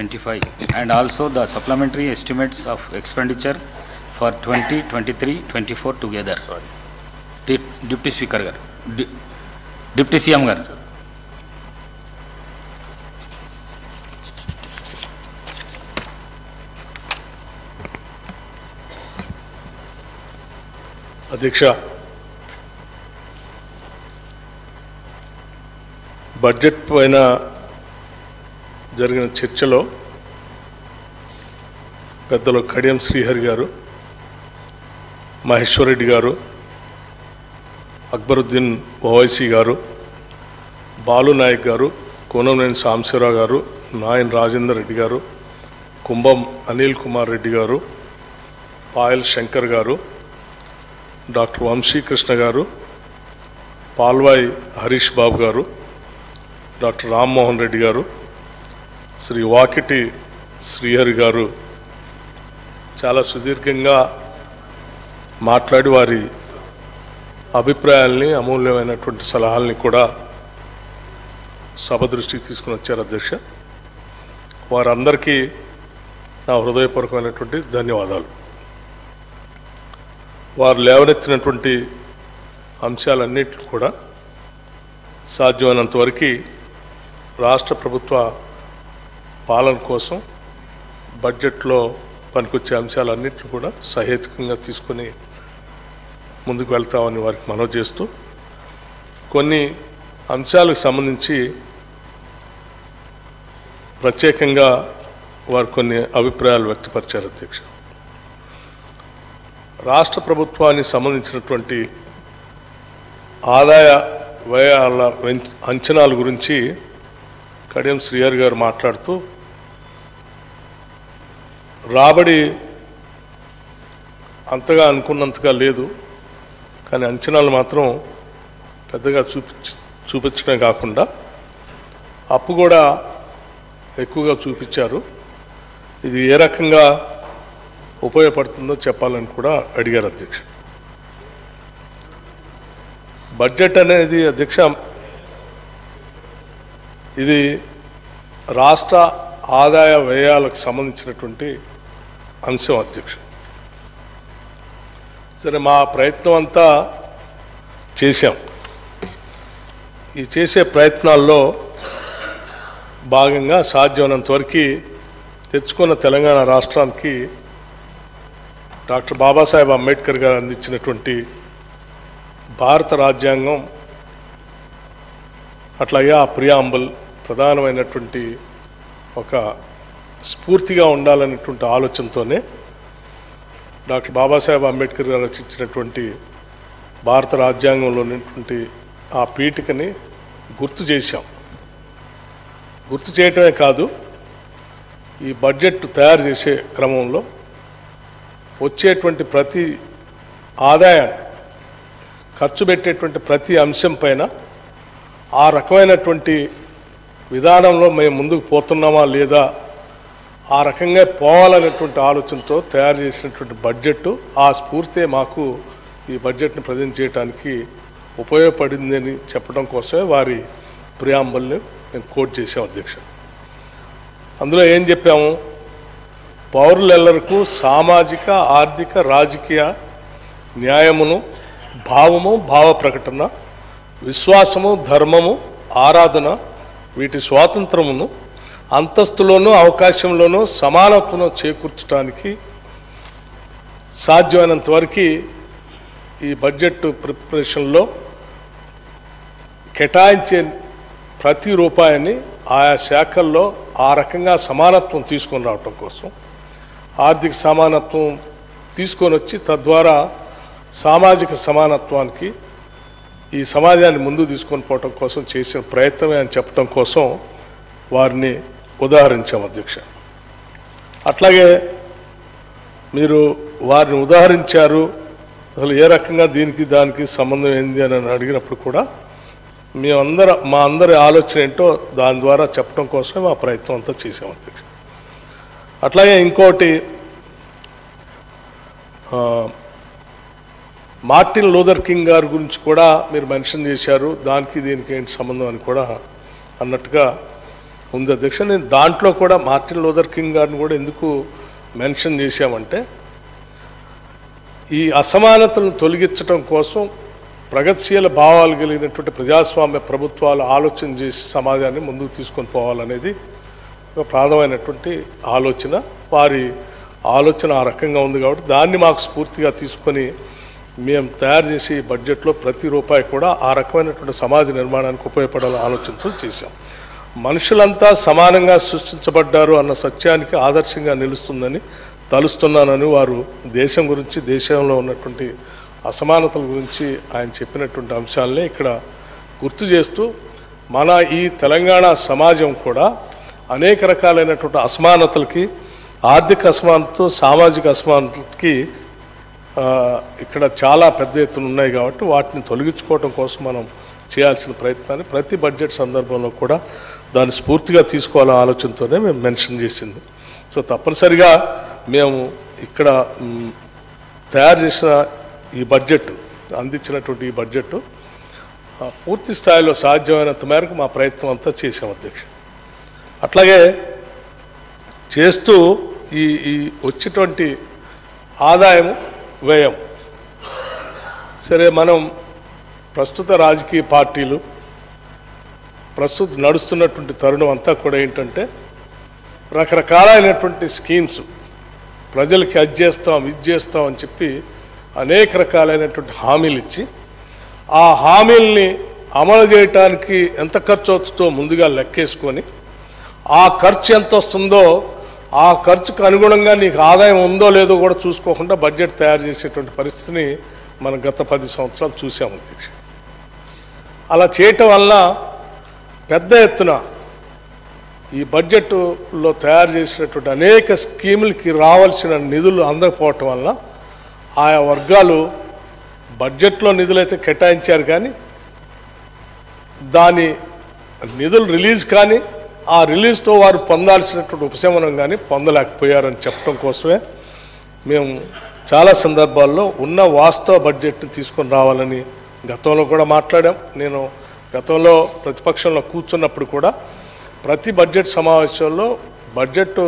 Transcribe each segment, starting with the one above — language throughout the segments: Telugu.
25 and also the supplementary estimates of expenditure for 2023-24 together. Deputy Speaker garu, Deputy CM garu. అధ్యక్ష, బడ్జెట్ పైన జరిగిన చర్చలో పెద్దలు కడియం శ్రీహరి గారు, మహేశ్వర్ రెడ్డి గారు, అక్బరుద్దీన్ ఓవైసీ గారు, బాలు నాయక్ గారు, కోనంనేని సాంబశివరావు గారు, నాయన్ రాజేందర్ రెడ్డి గారు, కుంభం అనిల్ కుమార్ రెడ్డి గారు, పాయల్ శంకర్ గారు, డాక్టర్ వంశీకృష్ణ గారు, పాల్వాయి హరీష్ బాబు గారు, డాక్టర్ రామ్మోహన్ రెడ్డి గారు, శ్రీ వాకిటి శ్రీహరి గారు చాలా సుదీర్ఘంగా మాట్లాడి వారి అభిప్రాయాల్ని, అమూల్యమైనటువంటి సలహాలని కూడా సభ దృష్టికి తీసుకుని వచ్చారు అధ్యక్ష. వారందరికీ నా హృదయపూర్వకమైనటువంటి ధన్యవాదాలు. వారు లేవనెత్తినటువంటి అంశాలన్నింటినీ కూడా సాధ్యమైనంత వరకు రాష్ట్ర ప్రభుత్వ పాలన కోసం బడ్జెట్లో పనికొచ్చే అంశాలన్నింటినీ కూడా సహేతుకంగా తీసుకొని ముందుకు వెళ్తామని వారికి మనవి చేస్తూ, కొన్ని అంశాలకు సంబంధించి ప్రత్యేకంగా వారు కొన్ని అభిప్రాయాలు వ్యక్తపరిచారు అధ్యక్ష. రాష్ట్ర ప్రభుత్వానికి సంబంధించినటువంటి ఆదాయ వ్యయాల అంచనాల గురించి కడియం శ్రీహరి గారు మాట్లాడుతూ, రాబడి అంతగా అనుకున్నంతగా లేదు, కానీ అంచనాలు మాత్రం పెద్దగా చూపించడమే కాకుండా అప్పు కూడా ఎక్కువగా చూపించారు. ఇది ఏ రకంగా ఉపయోగపడుతుందో చెప్పాలని కూడా అడిగారు అధ్యక్ష. బడ్జెట్ అనేది అధ్యక్ష, ఇది రాష్ట్ర ఆదాయ వ్యయాలకు సంబంధించినటువంటి అంశం అధ్యక్ష. సరే, మా ప్రయత్నం అంతా చేశాం. ఈ చేసే ప్రయత్నాల్లో భాగంగా సాధ్యమైనంత వరకు తెచ్చుకున్న తెలంగాణ రాష్ట్రానికి డాక్టర్ బాబాసాహెబ్ అంబేద్కర్ గారు అందించినటువంటి భారత రాజ్యాంగం, అట్లాగే ఆ ప్రియాంబుల్ ప్రధానమైనటువంటి ఒక స్ఫూర్తిగా ఉండాలనేటువంటి ఆలోచనతోనే డాక్టర్ బాబాసాహెబ్ అంబేద్కర్ గారు రచించినటువంటి భారత రాజ్యాంగంలో ఉన్నటువంటి ఆ పీఠికని గుర్తు చేశాం. గుర్తు చేయటమే కాదు, ఈ బడ్జెట్ తయారు చేసే క్రమంలో వచ్చేటువంటి ప్రతి ఆదాయం, ఖర్చు పెట్టేటువంటి ప్రతి అంశం పైన ఆ రకమైనటువంటి విధానంలో మేము ముందుకు పోతున్నామా లేదా, ఆ రకంగా పోవాలనేటువంటి ఆలోచనతో తయారు చేసినటువంటి బడ్జెట్, ఆ స్ఫూర్తే మాకు ఈ బడ్జెట్ని ప్రజెంట్ చేయడానికి ఉపయోగపడిందని చెప్పడం కోసమే వారి ప్రియాంబుల్ని మేము కోట్ చేసాం అధ్యక్ష. అందులో ఏం చెప్పాము, పౌరులెల్లరికూ సామాజిక, ఆర్థిక, రాజకీయ న్యాయమును, భావము, భావ ప్రకటన, విశ్వాసము, ధర్మము, ఆరాధన, వీటి స్వాతంత్రమును, అంతస్తులోనూ అవకాశంలోనూ సమానత్వను చేకూర్చడానికి సాధ్యమైనంత వరకు ఈ బడ్జెట్ ప్రిపరేషన్లో కేటాయించే ప్రతి రూపాయిని ఆయా శాఖల్లో ఆ రకంగా సమానత్వం తీసుకొని రావటం కోసం, ఆర్థిక సమానత్వం తీసుకొని వచ్చి తద్వారా సామాజిక సమానత్వానికి, ఈ సమాజాన్ని ముందు తీసుకొని పోవటం కోసం చేసిన ప్రయత్నమే అని చెప్పడం కోసం వారిని ఉదాహరించాం అధ్యక్ష. అట్లాగే మీరు వారిని ఉదాహరించారు, అసలు ఏ రకంగా దీనికి దానికి సంబంధం ఏంది అని అడిగినప్పుడు కూడా మా అందరి ఆలోచన ఏంటో దాని ద్వారా చెప్పడం కోసమే మా ప్రయత్నం అంతా చేసాం అధ్యక్ష. అట్లాగే ఇంకోటి, మార్టిన్ లూథర్ కింగ్ గారి గురించి కూడా మీరు మెన్షన్ చేశారు, దానికి దీనికి ఏంటి సంబంధం అని కూడా అన్నట్టుగా ఉంది అధ్యక్ష. నేను దాంట్లో కూడా మార్టిన్ లూథర్ కింగ్ గారిని కూడా ఎందుకు మెన్షన్ చేశామంటే, ఈ అసమానతలను తొలగించడం కోసం ప్రగతిశీల భావాలు కలిగినటువంటి ప్రజాస్వామ్య ప్రభుత్వాలు ఆలోచన చేసి సమాజాన్ని ముందుకు తీసుకొని పోవాలనేది ఒక ప్రధానమైనటువంటి ఆలోచన. వారి ఆలోచన ఆ రకంగా ఉంది కాబట్టి దాన్ని మాకు స్ఫూర్తిగా తీసుకొని మేము తయారు చేసి బడ్జెట్లో ప్రతి రూపాయి కూడా ఆ రకమైనటువంటి సమాజ నిర్మాణానికి ఉపయోగపడాలని ఆలోచనతో చేశాం. మనుషులంతా సమానంగా సృష్టించబడ్డారు అన్న సత్యానికి ఆదర్శంగా నిలుస్తుందని తలుస్తున్నానని వారు దేశం గురించి, దేశంలో ఉన్నటువంటి అసమానతల గురించి ఆయన చెప్పినటువంటి అంశాలనే ఇక్కడ గుర్తు చేస్తూ, మన ఈ తెలంగాణ సమాజం కూడా అనేక రకాలైనటువంటి అసమానతలకి, ఆర్థిక అసమానతలు, సామాజిక అసమానతలకి ఇక్కడ చాలా పెద్ద ఎత్తున ఉన్నాయి కాబట్టి వాటిని తొలగించుకోవడం కోసం మనం చేయాల్సిన ప్రయత్నాన్ని ప్రతి బడ్జెట్ సందర్భంలో కూడా దాన్ని స్ఫూర్తిగా తీసుకోవాలనే ఆలోచనతోనే మేము మెన్షన్ చేసింది. సో తప్పనిసరిగా మేము ఇక్కడ తయారు చేసిన ఈ బడ్జెట్, అందించినటువంటి ఈ బడ్జెట్ పూర్తి స్థాయిలో సాధ్యమైనంత మేరకు మా ప్రయత్నం అంతా చేసాం అధ్యక్ష. అట్లాగే చేస్తూ ఈ వచ్చేటువంటి ఆదాయం, వ్యయం, సరే మనం ప్రస్తుత రాజకీయ పార్టీలు ప్రస్తుతం నడుస్తున్నటువంటి తరుణం అంతా కూడా ఏంటంటే, రకరకాలైనటువంటి స్కీమ్స్ ప్రజలకి అది చేస్తాం, ఇది చేస్తాం అని చెప్పి అనేక రకాలైనటువంటి హామీలు ఇచ్చి, ఆ హామీల్ని అమలు చేయటానికి ఎంత ఖర్చు అవుతుందో ముందుగా లెక్కేసుకొని, ఆ ఖర్చు ఎంత వస్తుందో ఆ ఖర్చుకు అనుగుణంగా నీకు ఆదాయం ఉందో లేదో కూడా చూసుకోకుండా బడ్జెట్ తయారు చేసేటువంటి పరిస్థితిని మనం గత 10 సంవత్సరాలు చూసాము అధ్యక్ష. అలా చేయటం వల్ల పెద్ద ఎత్తున ఈ బడ్జెట్లో తయారు చేసినటువంటి అనేక స్కీములకి రావాల్సిన నిధులు అందకపోవటం వల్ల ఆయా వర్గాలు బడ్జెట్లో నిధులైతే కేటాయించారు కానీ దాని నిధులు రిలీజ్ కానీ ఆ రిలీజ్తో వారు పొందాల్సినటువంటి ఉపశమనం కానీ పొందలేకపోయారని చెప్పడం కోసమే మేము చాలా సందర్భాల్లో ఉన్న వాస్తవ బడ్జెట్ని తీసుకొని రావాలని గతంలో కూడా మాట్లాడాం. నేను గతంలో ప్రతిపక్షంలో కూర్చున్నప్పుడు కూడా ప్రతి బడ్జెట్ సమావేశంలో బడ్జెట్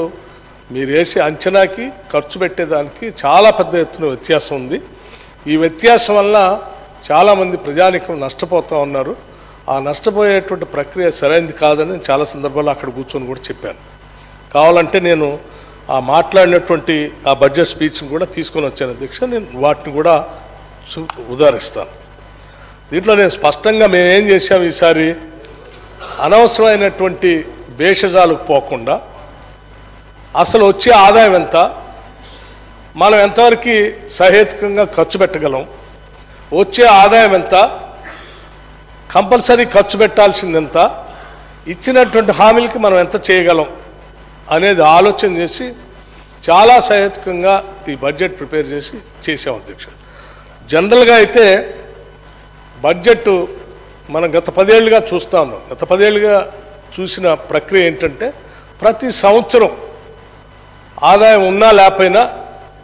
మీరు వేసే అంచనాకి, ఖర్చు పెట్టేదానికి చాలా పెద్ద ఎత్తున వ్యత్యాసం ఉంది. ఈ వ్యత్యాసం వల్ల చాలామంది ప్రజానీకం నష్టపోతూ ఉన్నారు. ఆ నష్టపోయేటువంటి ప్రక్రియ సరైనది కాదని చాలా సందర్భాల్లో అక్కడ కూర్చొని కూడా చెప్పాను. కావాలంటే నేను ఆ మాట్లాడినటువంటి ఆ బడ్జెట్ స్పీచ్ని కూడా తీసుకొని వచ్చాను అధ్యక్ష. నేను వాటిని కూడా ఉదాహరిస్తాను. దీంట్లో నేను స్పష్టంగా మేమేం చేశాము, ఈసారి అనవసరమైనటువంటి భేషజాలకు పోకుండా అసలు వచ్చే ఆదాయం ఎంత, మనం ఎంతవరకు సహేతుకంగా ఖర్చు పెట్టగలం, వచ్చే ఆదాయం ఎంత, కంపల్సరీ ఖర్చు పెట్టాల్సింది ఎంత, ఇచ్చినటువంటి హామీలకి మనం ఎంత చేయగలం అనేది ఆలోచన చేసి చాలా సహేతుకంగా ఈ బడ్జెట్ ప్రిపేర్ చేసాం అధ్యక్ష. జనరల్గా అయితే బడ్జెట్ మనం గత 10 ఏళ్ళుగా చూస్తూ ఉన్నాం. గత 10 ఏళ్ళుగా చూసిన ప్రక్రియ ఏంటంటే, ప్రతి సంవత్సరం ఆదాయం ఉన్నా లేకపోయినా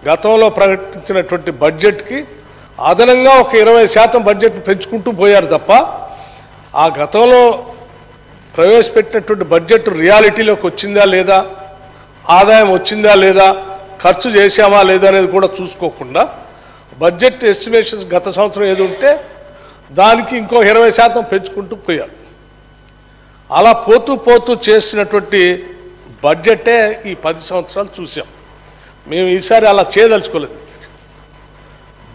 గతంలో ప్రకటించినటువంటి బడ్జెట్కి అదనంగా ఒక 20% బడ్జెట్ని పెంచుకుంటూ పోయారు తప్ప, ఆ గతంలో ప్రవేశపెట్టినటువంటి బడ్జెట్ రియాలిటీలోకి వచ్చిందా లేదా, ఆదాయం వచ్చిందా లేదా, ఖర్చు చేశామా లేదా అనేది కూడా చూసుకోకుండా బడ్జెట్ ఎస్టిమేషన్స్ గత సంవత్సరం ఏది ఉంటే దానికి ఇంకో 20% పెంచుకుంటూ పోయారు. అలా పోతూ చేసినటువంటి బడ్జెటే ఈ 10 సంవత్సరాలు చూసాం. మేము ఈసారి అలా చేయదలుచుకోలేదు.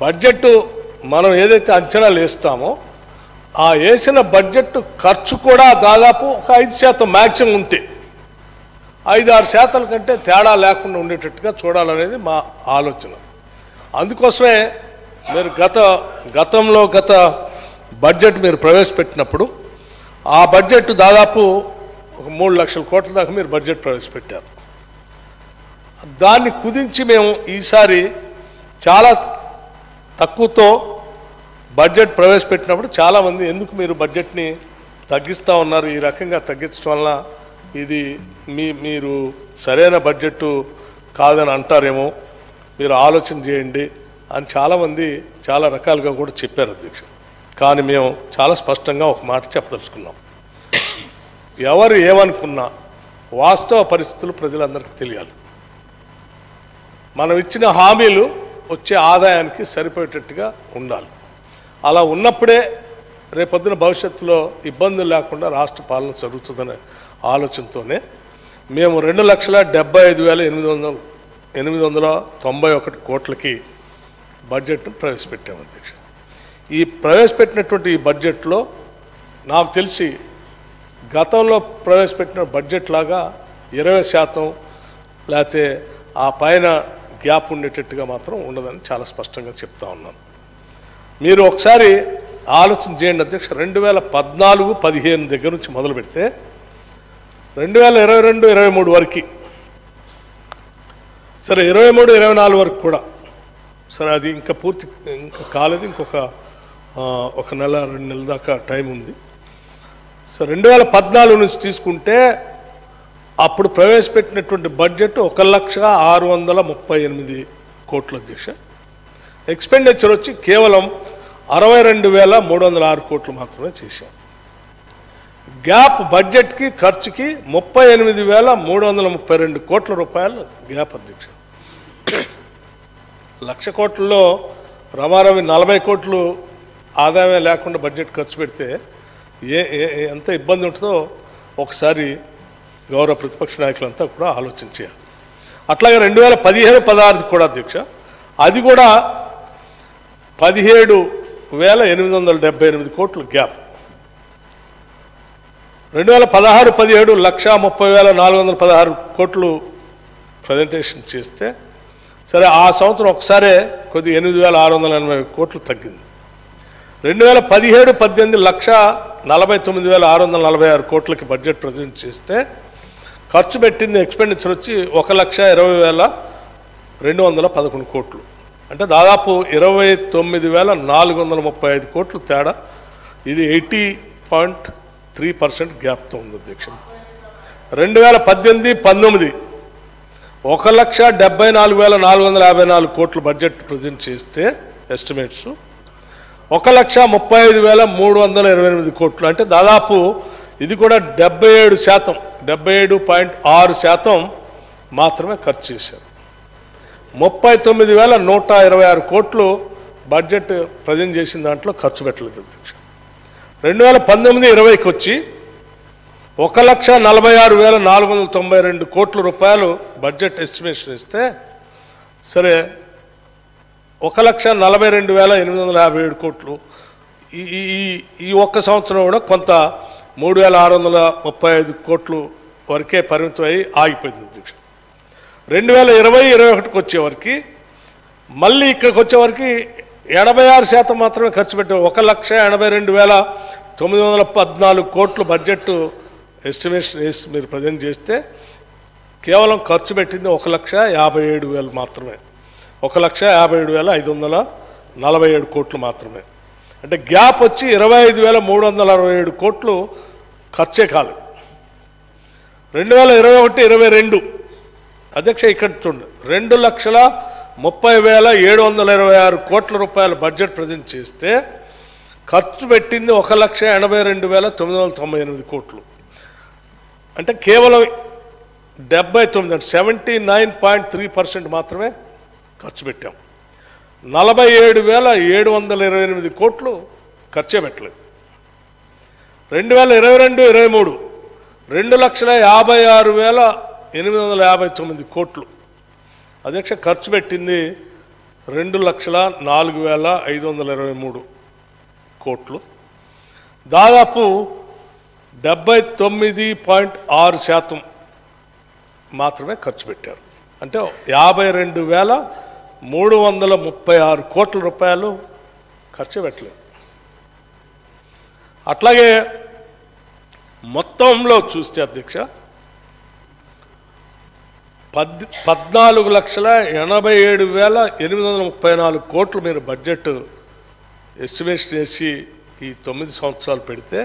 బడ్జెట్ మనం ఏదైతే అంచనాలు వేస్తామో ఆ వేసిన బడ్జెట్ ఖర్చు కూడా దాదాపు ఒక 5% మ్యాక్సిమం ఉంటే 5-6% కంటే తేడా లేకుండా ఉండేటట్టుగా చూడాలనేది మా ఆలోచన. అందుకోసమే మీరు గత బడ్జెట్ మీరు ప్రవేశపెట్టినప్పుడు ఆ బడ్జెట్ దాదాపు ఒక 3 లక్షల కోట్ల దాకా మీరు బడ్జెట్ ప్రవేశపెట్టారు. దాన్ని కుదించి మేము ఈసారి చాలా తక్కువతో బడ్జెట్ ప్రవేశపెట్టినప్పుడు చాలామంది ఎందుకు మీరు బడ్జెట్ని తగ్గిస్తూ ఉన్నారు, ఈ రకంగా తగ్గించడం వల్ల ఇది మీరు సరైన బడ్జెట్ కాదని అంటారేమో, మీరు ఆలోచన చేయండి అని చాలామంది చాలా రకాలుగా కూడా చెప్పారు అధ్యక్ష. కానీ మేము చాలా స్పష్టంగా ఒక మాట చెప్పదలుచుకున్నాం. ఎవరు ఏమనుకున్నా వాస్తవ పరిస్థితులు ప్రజలందరికీ తెలియాలి. మనం ఇచ్చిన హామీలు వచ్చే ఆదాయానికి సరిపోయేటట్టుగా ఉండాలి. అలా ఉన్నప్పుడే రేపొద్దున భవిష్యత్తులో ఇబ్బందులు లేకుండా రాష్ట్ర పాలన జరుగుతుందనే ఆలోచనతోనే మేము 2,75,891 కోట్లకి బడ్జెట్ను ప్రవేశపెట్టాము అధ్యక్ష. ఈ ప్రవేశపెట్టినటువంటి ఈ బడ్జెట్లో నాకు తెలిసి గతంలో ప్రవేశపెట్టిన బడ్జెట్ లాగా 20% లేకపోతే ఆ పైన గ్యాప్ ఉండేటట్టుగా మాత్రం ఉండదని చాలా స్పష్టంగా చెప్తా ఉన్నాను. మీరు ఒకసారి ఆలోచన చేయండి అధ్యక్ష. 2014-15 దగ్గర నుంచి మొదలు పెడితే 2022-23 వరకు, సరే 23-24 వరకు కూడా, సరే అది ఇంకా పూర్తి ఇంకా కాలేదు, ఇంకొక ఒక నెల 2 నెలల దాకా టైం ఉంది. సో 2014 నుంచి తీసుకుంటే అప్పుడు ప్రవేశపెట్టినటువంటి బడ్జెట్ 1,638 కోట్ల అధ్యక్ష. ఎక్స్పెండిచర్ వచ్చి కేవలం 62,306 కోట్లు మాత్రమే చేశాం. గ్యాప్ బడ్జెట్కి ఖర్చుకి 38,332 కోట్ల రూపాయలు గ్యాప్ అధ్యక్ష. 1,00,000 కోట్లలో రమారవి 40 కోట్లు ఆదాయమే లేకుండా బడ్జెట్ ఖర్చు పెడితే ఎంత ఇబ్బంది ఉంటుందో ఒకసారి గౌరవ ప్రతిపక్ష నాయకులంతా కూడా ఆలోచించారు. అట్లాగే 2015-16 కూడా అధ్యక్ష, అది కూడా 17,878 కోట్లు గ్యాప్. 2016-17 1,30,416 కోట్లు ప్రజెంటేషన్ చేస్తే, సరే ఆ సంవత్సరం ఒకసారే కొద్ది 8,680 కోట్లు తగ్గింది. 2017-18 1,49,646 కోట్లకి బడ్జెట్ ప్రజెంట్ చేస్తే ఖర్చు పెట్టింది ఎక్స్పెండిచర్ వచ్చి 1,20,211 కోట్లు. అంటే దాదాపు 29,435 కోట్లు తేడా. ఇది 80.3% గ్యాప్తో ఉంది అధ్యక్ష. 2018-19 1,74,454 కోట్లు బడ్జెట్ ప్రజెంట్ చేస్తే ఎస్టిమేట్స్ 1,35,328 కోట్లు. అంటే దాదాపు ఇది కూడా 77.6% మాత్రమే ఖర్చు చేశారు. 39,126 కోట్లు బడ్జెట్ ప్రజెంట్ చేసిన దాంట్లో ఖర్చు పెట్టలేదు అధ్యక్ష. 2019-20కి వచ్చి 1,46,492 కోట్ల రూపాయలు బడ్జెట్ ఎస్టిమేషన్ ఇస్తే, సరే 1,42,857 కోట్లు ఈ ఒక్క సంవత్సరం కూడా కొంత 3,635 కోట్లు వరకే పరిమితం అయ్యి ఆగిపోయింది అధ్యక్ష. 2020-21కి వచ్చేవరకు మళ్ళీ ఇక్కడికి వచ్చేవరకు 86% మాత్రమే ఖర్చు పెట్టారు. 1,82,914 కోట్లు బడ్జెట్ ఎస్టిమేషన్ వేసి మీరు ప్రజెంట్ చేస్తే కేవలం ఖర్చు పెట్టింది 1,57,000 మాత్రమే. 1,57,547 కోట్లు మాత్రమే. అంటే గ్యాప్ వచ్చి 25,367 కోట్లు ఖర్చే కాదు. 2021-22 అధ్యక్ష ఇక్కడ చూడండి, 2,30,726 కోట్ల రూపాయల బడ్జెట్ ప్రజెంట్ చేస్తే ఖర్చు పెట్టింది 1,82,998 కోట్లు. అంటే కేవలం 79.3% మాత్రమే ఖర్చు పెట్టాం. 47,728 కోట్లు ఖర్చే పెట్టలేదు. 2022-23 2,56,859 కోట్లు అధ్యక్ష. ఖర్చు పెట్టింది 2,04,523 కోట్లు. దాదాపు 79.6% మాత్రమే ఖర్చు పెట్టారు. అంటే 52,336 కోట్ల రూపాయలు ఖర్చు పెట్టలేదు. అట్లాగే మొత్తంలో చూస్తే అధ్యక్ష 14,87,834 కోట్లు మీరు బడ్జెట్ ఎస్టిమేషన్ చేసి ఈ 9 సంవత్సరాలు పెడితే,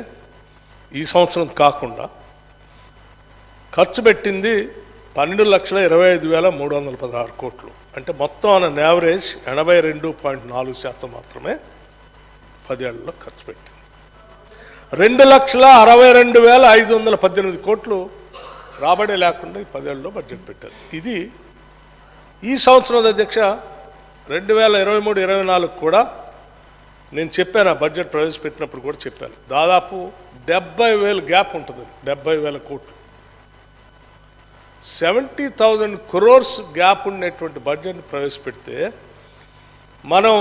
ఈ సంవత్సరం కాకుండా ఖర్చు పెట్టింది 12,25,316 కోట్లు. అంటే మొత్తం అన్న యావరేజ్ 82.4% మాత్రమే 10 ఏళ్లలో ఖర్చు పెట్టింది. 2,62,518 కోట్లు రాబడే లేకుండా ఈ 10 ఏళ్ళలో బడ్జెట్ పెట్టారు. ఇది ఈ సంవత్సరం అధ్యక్ష 2023-24 కూడా నేను చెప్పాను, ఆ బడ్జెట్ ప్రవేశపెట్టినప్పుడు కూడా చెప్పాను, దాదాపు 70,000 గ్యాప్ ఉంటుంది, 70,000 కోట్లు, 70,000 crores గ్యాప్ ఉన్నటువంటి బడ్జెట్ని ప్రవేశపెడితే మనం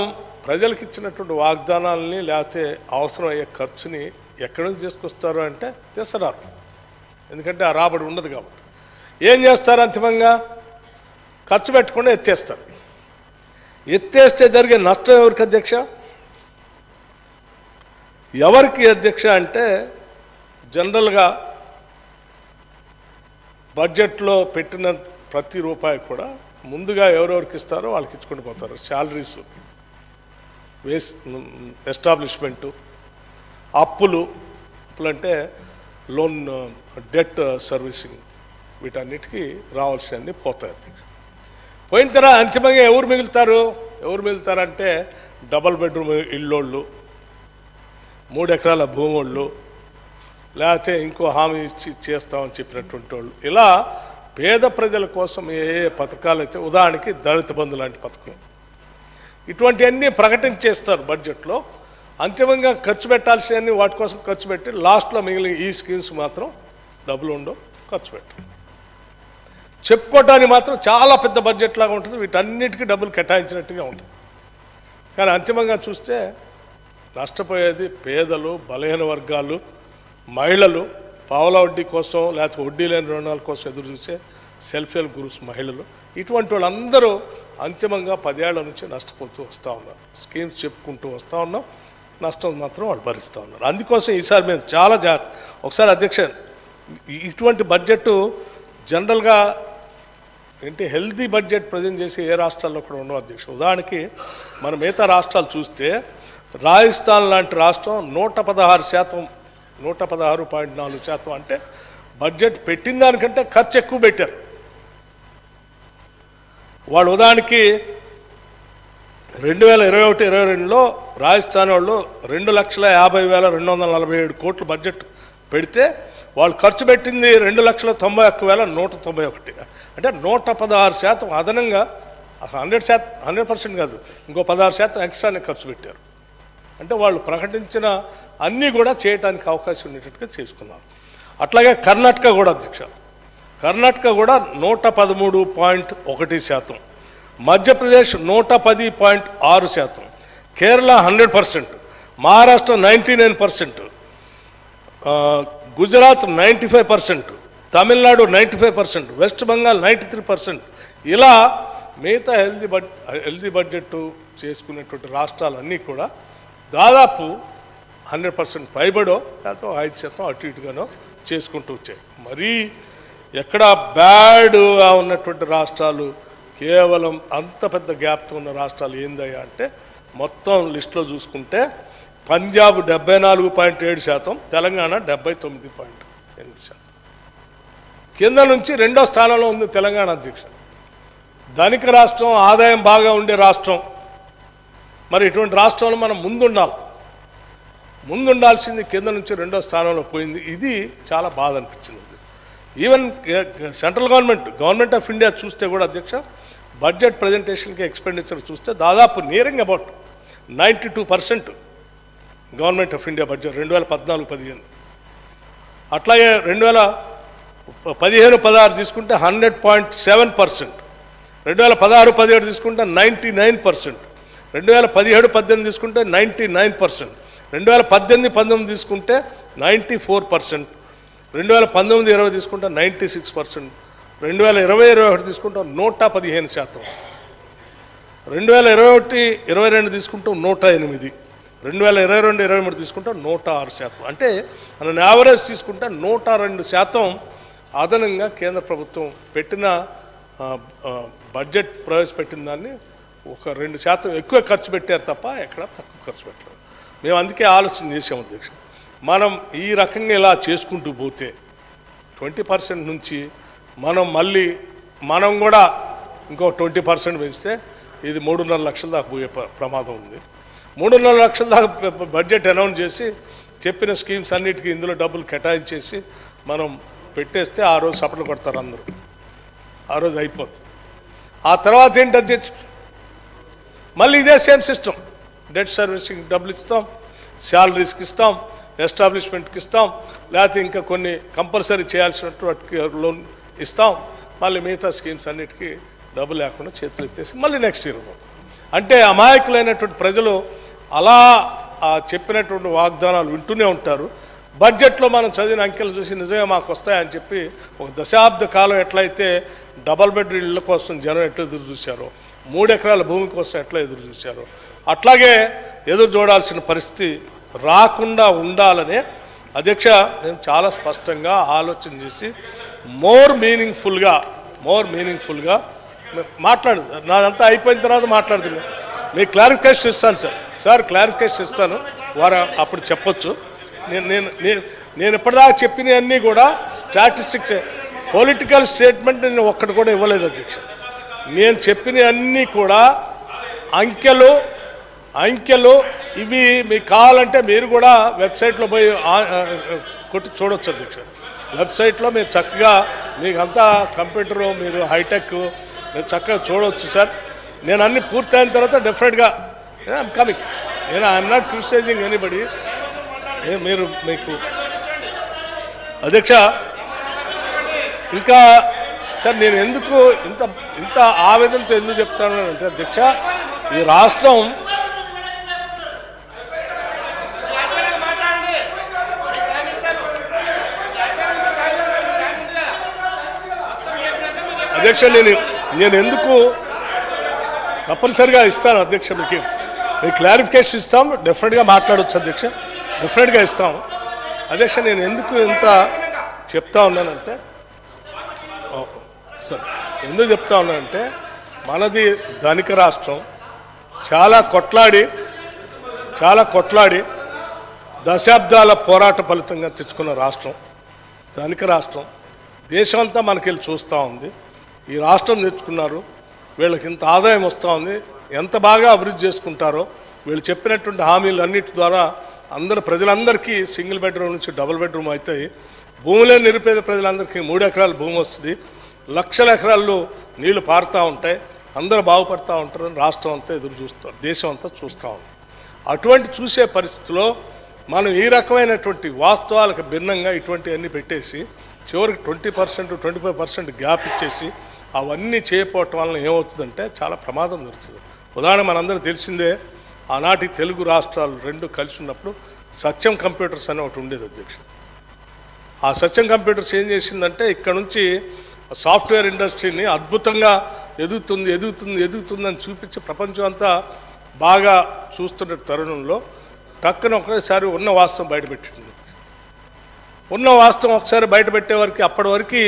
ప్రజలకు ఇచ్చినటువంటి వాగ్దానాలని లేకపోతే అవసరం అయ్యే ఖర్చుని ఎక్కడి నుంచి తీసుకొస్తారు అంటే తెస్తున్నారు, ఎందుకంటే ఆ రాబడి ఉండదు కాబట్టి. ఏం చేస్తారు? అంతిమంగా ఖర్చు పెట్టకుండా ఎత్తేస్తారు. ఎత్తేస్తే జరిగే నష్టం ఎవరికి అధ్యక్ష? ఎవరికి అధ్యక్ష అంటే జనరల్గా బడ్జెట్లో పెట్టిన ప్రతి రూపాయి కూడా ముందుగా ఎవరెవరికి ఇస్తారో వాళ్ళకి ఇచ్చుకుంటూ పోతారు. శాలరీస్, ఎస్టాబ్లిష్మెంటు, అప్పులు అంటే లోన్, డెట్ సర్వీసింగ్, వీటన్నిటికీ రావాల్సినవన్నీ పోతాయి అధ్యక్ష. పోయిన తర్వాత అంతిమంగా ఎవరు మిగులుతారంటే డబల్ బెడ్రూమ్ ఇల్లోళ్ళు, 3 ఎకరాల భూమోళ్ళు, లేకపోతే ఇంకో హామీ ఇచ్చి చేస్తామని చెప్పినటువంటి వాళ్ళు, ఇలా పేద ప్రజల కోసం ఏ పథకాలు అయితే, ఉదాహరణకి దళిత బంధు లాంటి పథకం, ఇటువంటివన్నీ ప్రకటించేస్తారు బడ్జెట్లో. అంతిమంగా ఖర్చు పెట్టాల్సినవన్నీ వాటి కోసం ఖర్చు పెట్టి లాస్ట్లో మిగిలిన ఈ స్కీమ్స్ మాత్రం డబ్బులు ఉండవు, ఖర్చు పెట్టరు. చెప్పుకోవడానికి మాత్రం చాలా పెద్ద బడ్జెట్ లాగా ఉంటుంది, వీటన్నిటికీ డబ్బులు కేటాయించినట్టుగా ఉంటుంది. కానీ అంతిమంగా చూస్తే నష్టపోయేది పేదలు, బలహీన వర్గాలు, మహిళలు, పావలా వడ్డీ కోసం లేకపోతే వడ్డీ లేని రుణాల కోసం ఎదురు చూసే సెల్ఫ్ హెల్ప్ గ్రూప్స్ మహిళలు, ఇటువంటి వాళ్ళందరూ అంతిమంగా 10 ఏళ్ల నుంచి నష్టపోతూ వస్తూ ఉన్నారు. స్కీమ్స్ చెప్పుకుంటూ వస్తూ ఉన్నాం, నష్టం మాత్రం వాళ్ళు భరిస్తూ ఉన్నారు. అందుకోసం ఈసారి మేము చాలా ఒకసారి అధ్యక్ష, ఇటువంటి బడ్జెట్ జనరల్గా ఏంటి హెల్దీ బడ్జెట్ ప్రజెంట్ చేసి ఏ రాష్ట్రాల్లో కూడా ఉండవు అధ్యక్ష. ఉదాహరణకి మన మిగతా రాష్ట్రాలు చూస్తే రాజస్థాన్ లాంటి రాష్ట్రం 116%, 116.4% అంటే బడ్జెట్ పెట్టిన దానికంటే ఖర్చు ఎక్కువ పెట్టారు వాళ్ళు. ఉదాహరణకి 2021-22లో రాజస్థాన్ వాళ్ళు 2,50,247 కోట్లు బడ్జెట్ పెడితే వాళ్ళు ఖర్చు పెట్టింది 2,91,191, అంటే 116% అదనంగా, 100% కాదు, ఇంకో 16% ఎక్స్ట్రానే ఖర్చు పెట్టారు. అంటే వాళ్ళు ప్రకటించిన అన్నీ కూడా చేయడానికి అవకాశం ఉండేటట్టుగా చేసుకున్నారు. అట్లాగే కర్ణాటక కూడా అధ్యక్ష, కర్ణాటక కూడా 113.1%, మధ్యప్రదేశ్ 110.6%, కేరళ 100%, మహారాష్ట్ర 99%, గుజరాత్ 95%, తమిళనాడు 95%, వెస్ట్ బెంగాల్ 93%. ఇలా మిగతా హెల్దీ బడ్జెట్ చేసుకునేటువంటి రాష్ట్రాలన్నీ కూడా దాదాపు 100% పైబడో లేకపోతే 5% అటు ఇటుగానో చేసుకుంటూ వచ్చాయి. మరీ ఎక్కడ బ్యాడ్గా ఉన్నటువంటి రాష్ట్రాలు, కేవలం అంత పెద్ద గ్యాప్తో ఉన్న రాష్ట్రాలు ఏందయ్యా అంటే మొత్తం లిస్టులో చూసుకుంటే పంజాబ్ 74.7%, తెలంగాణ 79.8%. కింద నుంచి 2వ స్థానంలో ఉంది తెలంగాణ అధ్యక్ష. ధనిక రాష్ట్రం, ఆదాయం బాగా ఉండే రాష్ట్రం. మరి ఇటువంటి రాష్ట్రంలో మనం ముందుండాల్సింది కింద నుంచి 2వ స్థానంలో పోయింది. ఇది చాలా బాధ అనిపించింది. Even central government of India చూస్తే కూడా అధ్యక్ష, బడ్జెట్ ప్రజెంటేషన్కి ఎక్స్పెండిచర్ చూస్తే దాదాపు nearing about 92% government of India budget 2014-15. అట్లాగే 2015-16 తీసుకుంటే 100.7%, 2016-17 తీసుకుంటే 99%, 2017-18 తీసుకుంటే 99%, 2018-19 తీసుకుంటే 94%, 2019-20 తీసుకుంటే 96%, 2020-21 తీసుకుంటే 115%, 2021-22 తీసుకుంటే 108%, 2022-23 తీసుకుంటే 106%. అంటే మనం యావరేజ్ తీసుకుంటే 102% అదనంగా కేంద్ర ప్రభుత్వం పెట్టిన బడ్జెట్ ప్రవేశపెట్టిన దాన్ని ఒక 2% ఎక్కువ ఖర్చు పెట్టారు తప్ప ఎక్కడ తక్కువ ఖర్చు పెట్టలేదు. మేము అందుకే ఆలోచన చేసాం అధ్యక్ష, మనం ఈ రకంగా ఇలా చేసుకుంటూ పోతే 20% నుంచి మనం కూడా ఇంకో 20% పెంచితే ఇది 3.5 లక్షల దాకా పోయే ప్రమాదం ఉంది. 3.5 లక్షల దాకా బడ్జెట్ అనౌన్స్ చేసి చెప్పిన స్కీమ్స్ అన్నిటికీ ఇందులో డబ్బులు కేటాయించేసి మనం పెట్టేస్తే ఆ రోజు సపట్లు కొడతారు అందరూ, ఆ రోజు అయిపోతుంది. ఆ తర్వాత ఏంటి అధ్యక్ష, మళ్ళీ ఇదే సేమ్ సిస్టమ్, డెట్ సర్వీసింగ్ డబ్బులు ఇస్తాం, శాలరీస్కి ఇస్తాం, ఎస్టాబ్లిష్మెంట్కి ఇస్తాం, లేకపోతే ఇంకా కొన్ని కంపల్సరీ చేయాల్సినటువంటి లోన్ ఇస్తాం, మళ్ళీ మిగతా స్కీమ్స్ అన్నిటికీ డబ్బు లేకుండా చేతులు ఎత్తేసి మళ్ళీ నెక్స్ట్ ఇయర్ పోతాం. అంటే అమాయకులైనటువంటి ప్రజలు అలా చెప్పినటువంటి వాగ్దానాలు వింటూనే ఉంటారు. బడ్జెట్లో మనం చదివిన అంకెలు చూసి నిజంగా మాకు వస్తాయని చెప్పి ఒక దశాబ్ద కాలం ఎట్లయితే డబల్ బెడ్ ఇళ్ళ కోసం జనం ఎట్లా ఎదురు చూశారో, 3 ఎకరాల భూమి కోసం ఎట్లా ఎదురు చూశారో, అట్లాగే ఎదురు చూడాల్సిన పరిస్థితి రాకుండా ఉండాలనే అధ్యక్ష నేను చాలా స్పష్టంగా ఆలోచన చేసి మోర్ మీనింగ్ఫుల్గా మాట్లాడు. నాదంతా అయిపోయిన తర్వాత మాట్లాడుతున్నాను. మీకు క్లారిఫికేషన్ ఇస్తాను సార్ క్లారిఫికేషన్ ఇస్తాను, వారు అప్పుడు చెప్పొచ్చు. నేను ఇప్పటిదాకా చెప్పినవన్నీ కూడా స్టాటిస్టిక్స్, పొలిటికల్ స్టేట్మెంట్ నేను ఒక్కటి కూడా ఇవ్వలేదు అధ్యక్ష. నేను చెప్పినవన్నీ కూడా అంకెలు ఇవి మీకు కావాలంటే మీరు కూడా వెబ్సైట్లో పోయి కొట్టి చూడొచ్చు అధ్యక్ష. వెబ్సైట్లో మీరు చక్కగా మీకు అంతా కంప్యూటరు, మీరు హైటెక్, మీరు చక్కగా చూడవచ్చు సార్. నేను అన్ని పూర్తయిన తర్వాత డెఫినెట్గా I'm coming. I'm not criticising anybody. మీరు మీకు అధ్యక్ష ఇంకా సార్ నేను ఎందుకు ఇంత ఆవేదనతో ఎందుకు చెప్తాను అంటే అధ్యక్ష, ఈ రాష్ట్రం అధ్యక్ష నేను ఎందుకు తప్పనిసరిగా ఇస్తాను అధ్యక్ష, మీకు క్లారిఫికేషన్ ఇస్తాం, డెఫినెట్గా మాట్లాడవచ్చు అధ్యక్ష, డెఫినెట్గా ఇస్తాం అధ్యక్ష. నేను ఎందుకు ఇంత చెప్తా ఉన్నానంటే సార్, ఎందుకు చెప్తా ఉన్నానంటే మనది ధనిక రాష్ట్రం, చాలా కొట్లాడి దశాబ్దాల పోరాట ఫలితంగా తెచ్చుకున్న రాష్ట్రం, ధనిక రాష్ట్రం. దేశం అంతా మనకెళ్ళి చూస్తూ ఉంది. ఈ రాష్ట్రం తెచ్చుకున్నారు, వీళ్ళకి ఇంత ఆదాయం వస్తూ ఉంది, ఎంత బాగా అభివృద్ధి చేసుకుంటారో, వీళ్ళు చెప్పినటువంటి హామీలు అన్నిటి ద్వారా ప్రజలందరికీ సింగిల్ బెడ్రూమ్ నుంచి డబుల్ బెడ్రూమ్ అవుతాయి. భూమిలో నిరుపేద ప్రజలందరికీ 3 ఎకరాల భూమి వస్తుంది, లక్షల ఎకరాల్లో నీళ్లు పారుతూ ఉంటాయి, అందరూ బాగుపడుతూ ఉంటారు. రాష్ట్రం అంతా ఎదురు చూస్తారు, దేశం అంతా చూస్తూ ఉంది. అటువంటి చూసే పరిస్థితిలో మనం ఈ రకమైనటువంటి వాస్తవాలకు భిన్నంగా ఇటువంటివన్నీ పెట్టేసి చివరికి 20% 25% గ్యాప్ ఇచ్చేసి అవన్నీ చేయకపోవటం వలన ఏమవుతుందంటే చాలా ప్రమాదం జరుగుతుంది. ఉదాహరణ మనందరూ తెలిసిందే, ఆనాటి తెలుగు రాష్ట్రాలు 2 కలిసి ఉన్నప్పుడు సత్యం కంప్యూటర్స్ అనే ఒకటి ఉండేది అధ్యక్ష. ఆ సత్యం కంప్యూటర్స్ ఏం చేసిందంటే ఇక్కడ నుంచి సాఫ్ట్వేర్ ఇండస్ట్రీని అద్భుతంగా ఎదుగుతుందని చూపించి ప్రపంచం అంతా బాగా చూస్తున్న తరుణంలో టక్కున ఒకసారి ఉన్న వాస్తవం బయటపెట్టింది. ఉన్న వాస్తవం ఒకసారి బయటపెట్టేవారికి అప్పటి వరకు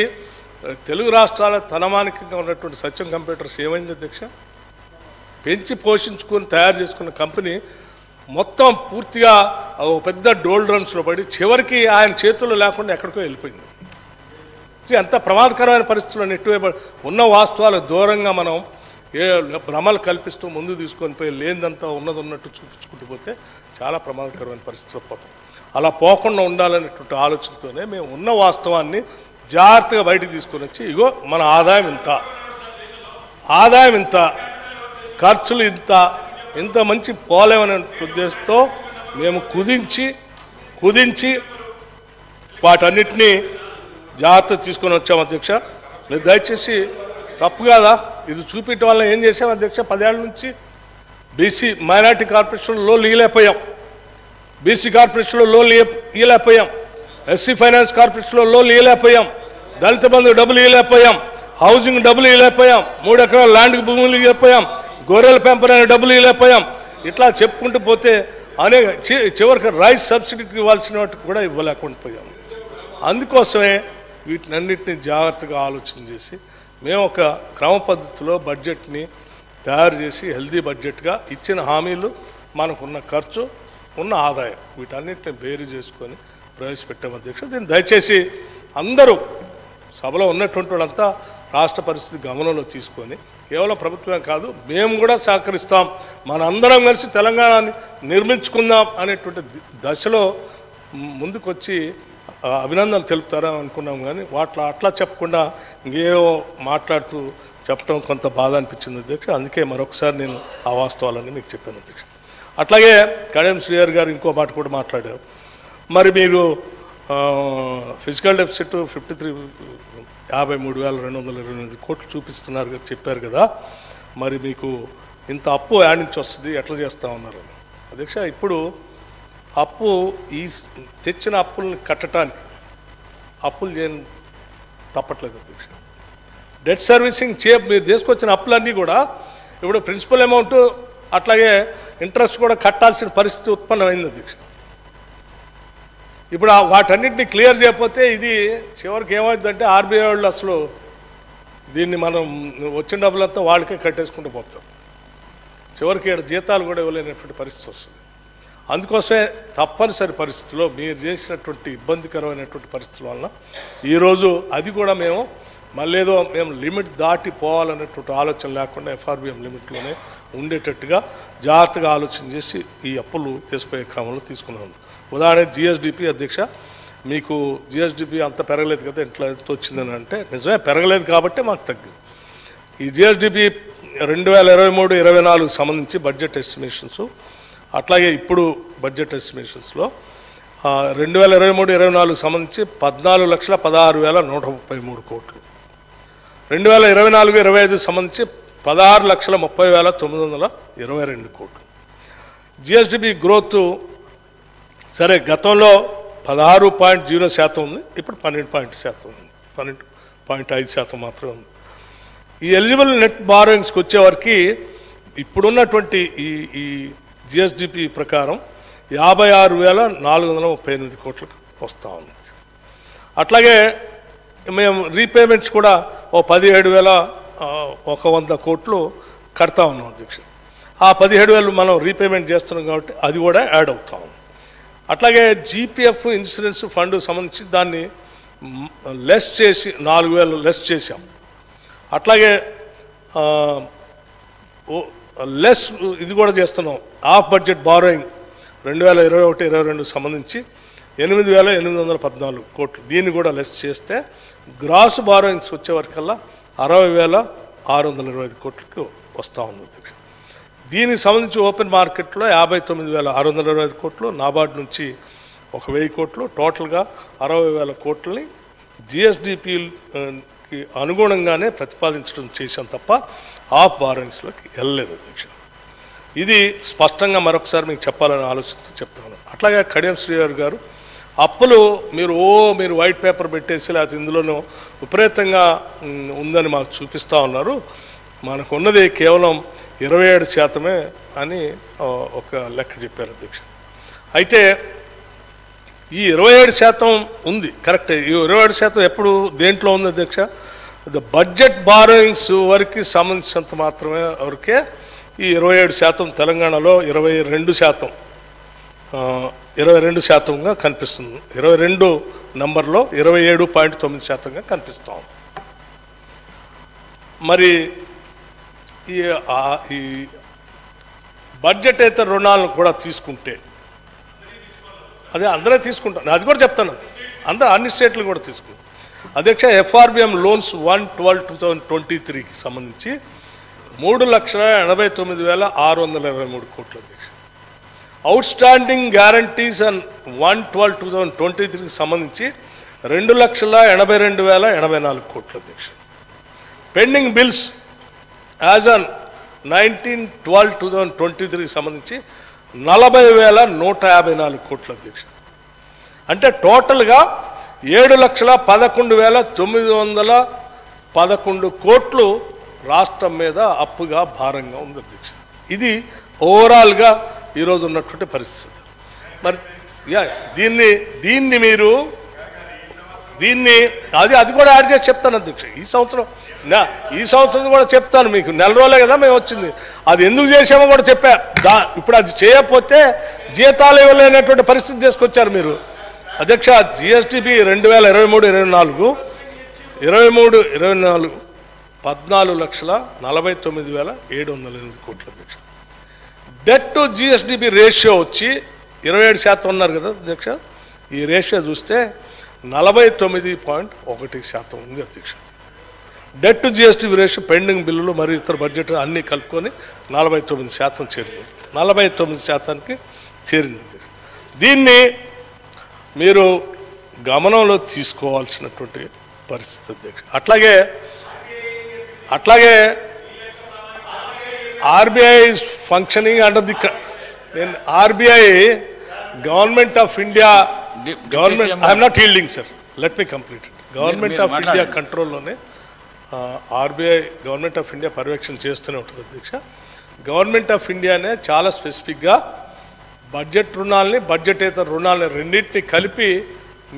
తెలుగు రాష్ట్రాల తనమానికంగా ఉన్నటువంటి సత్యం కంప్యూటర్స్ ఏమైంది అధ్యక్ష, పెంచి పోషించుకొని తయారు చేసుకున్న కంపెనీ మొత్తం పూర్తిగా పెద్ద డోల్ డ్రమ్స్లో పడి చివరికి ఆయన చేతుల్లో లేకుండా ఎక్కడికో వెళ్ళిపోయింది. అంత ప్రమాదకరమైన పరిస్థితుల్లో నెట్టివేయబడి ఉన్న వాస్తవాలకు దూరంగా మనం భ్రమలు కల్పిస్తూ ముందు తీసుకొని పోయి లేనిదంతా ఉన్నట్టు చూపించుకుంటూ పోతే చాలా ప్రమాదకరమైన పరిస్థితిలో పోతాం. అలా పోకుండా ఉండాలనేటువంటి ఆలోచనతోనే మేము ఉన్న వాస్తవాన్ని జాగ్రత్తగా బయటికి తీసుకొని వచ్చి ఇగో మన ఆదాయం ఇంత ఖర్చులు ఇంత మంచి పోలేమనే ఉద్దేశంతో మేము కుదించి వాటన్నిటినీ జాగ్రత్త తీసుకొని వచ్చాం అధ్యక్ష. మీరు దయచేసి తప్పు కాదా ఇది చూపించడం వల్ల ఏం చేసాం అధ్యక్ష, 10 ఏళ్ళ నుంచి బీసీ మైనార్టీ కార్పొరేషన్లో లోన్లు ఇవ్వలేకపోయాం, బీసీ కార్పొరేషన్లో లోన్లు ఇవ్వలేకపోయాం, ఎస్సీ ఫైనాన్స్ కార్పొరేషన్లో లోన్లు ఇవ్వలేకపోయాం, దళిత బంధు డబ్బులు ఇవ్వలేకపోయాం, హౌసింగ్ డబ్బులు ఇవ్వలేకపోయాం, 3 ఎకరాల ల్యాండ్కి భూములు ఇవ్వలేకపోయాం, గొర్రెల పెంపరైన డబ్బులు ఇవ్వలేకపోయాం. ఇట్లా చెప్పుకుంటూ పోతే అనేక చివరికి రైస్ సబ్సిడీకి ఇవ్వాల్సిన వాటికి కూడా ఇవ్వలేకుండా పోయాం. అందుకోసమే వీటినన్నింటినీ జాగ్రత్తగా ఆలోచన చేసి మేము ఒక క్రమ పద్ధతిలో బడ్జెట్ని తయారు చేసి హెల్దీ బడ్జెట్గా ఇచ్చిన హామీలు, మనకున్న ఖర్చు, ఉన్న ఆదాయం వీటన్నిటిని బేరీ చేసుకొని ప్రవేశపెట్టాం అధ్యక్ష. దీన్ని దయచేసి అందరూ సభలో ఉన్నటువంటి వాళ్ళంతా రాష్ట్ర పరిస్థితి గమనంలో తీసుకొని కేవలం ప్రభుత్వమే కాదు మేము కూడా సహకరిస్తాం, మనందరం కలిసి తెలంగాణని నిర్మించుకుందాం అనేటువంటి దశలో ముందుకొచ్చి అభినందనలు తెలుపుతారా అనుకున్నాం. కానీ అట్లా చెప్పకుండా ఇంకేవో మాట్లాడుతూ చెప్పడం కొంత బాధ అనిపించింది అధ్యక్ష. అందుకే మరొకసారి నేను ఆ వాస్తవాలన్నీ మీకు చెప్పాను అధ్యక్ష. అట్లాగే కడియం శ్రీహరి గారు ఇంకో మాట కూడా మాట్లాడారు. మరి మీరు ఫిజికల్ డెఫిసిట్ 53,228 కోట్లు చూపిస్తున్నారు కదా, చెప్పారు కదా, మరి మీకు ఇంత అప్పు యాడ్ నుంచి వస్తుంది, ఎట్లా చేస్తూ ఉన్నారు అధ్యక్ష? ఇప్పుడు అప్పు ఈ తెచ్చిన అప్పుల్ని కట్టడానికి అప్పులు చేయని తప్పట్లేదు అధ్యక్ష. డెట్ సర్వీసింగ్ మీరు తీసుకొచ్చిన అప్పులన్నీ కూడా ఇప్పుడు ప్రిన్సిపల్ అమౌంట్ అట్లాగే ఇంట్రెస్ట్ కూడా కట్టాల్సిన పరిస్థితి ఉత్పన్నమైంది అధ్యక్ష. ఇప్పుడు వాటన్నింటినీ క్లియర్ చేయకపోతే ఇది చివరికి ఏమవుతుందంటే ఆర్బీఐ వాళ్ళు అసలు దీన్ని మనం వచ్చిన డబ్బులంతా వాళ్ళకే కట్టేసుకుంటూ పోతాం. చివరికి జీతాలు కూడా ఇవ్వలేనటువంటి పరిస్థితి వస్తుంది. అందుకోసమే తప్పనిసరి పరిస్థితుల్లో మీరు చేసినటువంటి ఇబ్బందికరమైనటువంటి పరిస్థితుల వలన ఈరోజు అది కూడా మేము మళ్ళేదో మేము లిమిట్ దాటి పోవాలనేటువంటి ఆలోచన లేకుండా ఎఫ్ఆర్బిఎం లిమిట్లోనే ఉండేటట్టుగా జాగ్రత్తగా ఆలోచన చేసి ఈ అప్పులు తీసుకుపోయే క్రమంలో తీసుకున్నాము. ఉదాహరణ జిఎస్డిపి అధ్యక్ష, మీకు జిఎస్డిపి అంత పెరగలేదు కదా, ఎట్లా ఎంత వచ్చిందని అంటే నిజమే పెరగలేదు కాబట్టి మాకు తగ్గింది. ఈ జిఎస్డిపి 2023-24 సంబంధించి బడ్జెట్ ఎస్టిమేషన్స్, అట్లాగే ఇప్పుడు బడ్జెట్ ఎస్టిమేషన్స్లో 2023-24 సంబంధించి 14,16,133 కోట్లు, 2024-25 సంబంధించి 16,30,922 కోట్లు. జిఎస్డిపి గ్రోత్ సరే గతంలో 16.0% ఉంది, ఇప్పుడు 12% ఉంది, 12.5% మాత్రమే ఉంది. ఈ ఎలిజిబుల్ నెట్ బారోయింగ్స్కి వచ్చేవరకు ఇప్పుడున్నటువంటి ఈ జిఎస్డిపి ప్రకారం 56,438 కోట్లకు వస్తూ ఉంది. అట్లాగే మేము రీపేమెంట్స్ కూడా 17,100 కోట్లు కడతా ఉన్నాం అధ్యక్ష. ఆ 17,000 మనం రీపేమెంట్ చేస్తున్నాం కాబట్టి అది కూడా యాడ్ అవుతా ఉంది. అట్లాగే జీపీఎఫ్ ఇన్సూరెన్స్ ఫండ్ సంబంధించి దాన్ని లెస్ చేసి 4,000 లెస్ చేశాం. అట్లాగే లెస్ ఇది కూడా చేస్తున్నాం. ఆఫ్ బడ్జెట్ బారోయింగ్ 2021-22 సంబంధించి 8,814 కోట్లు, దీన్ని కూడా లెస్ చేస్తే గ్రాస్ బారోయింగ్స్ వచ్చేవరకల్లా 60,625 కోట్లకి వస్తూ ఉంది అధ్యక్ష. దీనికి సంబంధించి ఓపెన్ మార్కెట్లో 59,625 కోట్లు, నాబార్డ్ నుంచి 1,000 కోట్లు, టోటల్గా 60,000 కోట్లని జిఎస్డిపికి అనుగుణంగానే ప్రతిపాదించడం చేశాం తప్ప ఆఫ్ బారోయింగ్స్లోకి వెళ్ళలేదు అధ్యక్ష. ఇది స్పష్టంగా మరొకసారి మీకు చెప్పాలని ఆలోచిస్తూ చెప్తాను. అట్లాగే కడియం శ్రీహరి గారు అప్పులు మీరు వైట్ పేపర్ పెట్టేసి లేకపోతే ఇందులోనూ విపరీతంగా ఉందని మాకు చూపిస్తూ ఉన్నారు. మనకు ఉన్నది కేవలం 27% అని ఒక లెక్క చెప్పారు అధ్యక్ష. అయితే ఈ 27% ఉంది కరెక్ట్. ఈ 27% ఎప్పుడు దేంట్లో ఉంది అధ్యక్ష? బడ్జెట్ బారోయింగ్స్ వరకు సంబంధించినంత మాత్రమే వరకే ఈ 27%, తెలంగాణలో 22%గా కనిపిస్తుంది. 22 నంబర్లో 27.9%గా కనిపిస్తాం. మరి ఈ బడ్జెట్ అయితే రుణాలను కూడా తీసుకుంటే అదే అందరే తీసుకుంటాను, అది కూడా చెప్తాను, అన్ని స్టేట్లు కూడా తీసుకుంటాం అధ్యక్ష. ఎఫ్ఆర్బిఎం లోన్స్ 1/12/2023కి సంబంధించి 3,89,623 కోట్లు అధ్యక్ష. అవుట్ స్టాండింగ్ గ్యారంటీస్ అండ్ 1/12/2023కి సంబంధించి 2,82,084 కోట్లు అధ్యక్ష. పెండింగ్ బిల్స్ యాజ్ ఆన్ 19/12/2023కి సంబంధించి 40,154 కోట్లు అధ్యక్ష. అంటే టోటల్గా 7,11,911 కోట్లు రాష్ట్రం మీద అప్పుగా భారంగా ఉంది అధ్యక్ష. ఇది ఓవరాల్గా ఈరోజు ఉన్నటువంటి పరిస్థితి. మరి దీన్ని మీరు అది కూడా యాడ్ చేసి చెప్తాను అధ్యక్ష. ఈ సంవత్సరం కూడా చెప్తాను మీకు. నెల రోజులే కదా మేము వచ్చింది, అది ఎందుకు చేసామో కూడా చెప్పా. ఇప్పుడు అది చేయకపోతే జీతాలు ఇవ్వలేనటువంటి పరిస్థితి తీసుకొచ్చారు మీరు అధ్యక్ష. జిఎస్టిపి 2023-24 14,49,708 కోట్లు అధ్యక్ష. డెట్ టు జిఎస్డిపి రేషియో వచ్చి 27% ఉన్నారు కదా అధ్యక్ష. ఈ రేషియో చూస్తే 49.1% ఉంది అధ్యక్ష. Debt to GST ratio pending బిల్లులు మరియు ఇతర బడ్జెట్ అన్నీ కలుపుకొని 49% చేరింది. 49%కి చేరింది. దీన్ని మీరు గమనంలో తీసుకోవాల్సినటువంటి పరిస్థితి అధ్యక్ష. అట్లాగే RBI is functioning under the RBI government of India government I'm not yielding sir, let me complete. Government of India కంట్రోల్లోనే ఆర్బీఐ గవర్నమెంట్ ఆఫ్ ఇండియా పర్యవేక్షణ చేస్తూనే ఉంటుంది అధ్యక్ష. గవర్నమెంట్ ఆఫ్ ఇండియానే చాలా స్పెసిఫిక్గా బడ్జెట్ రుణాలని బడ్జెటేతర రుణాలని రెండింటినీ కలిపి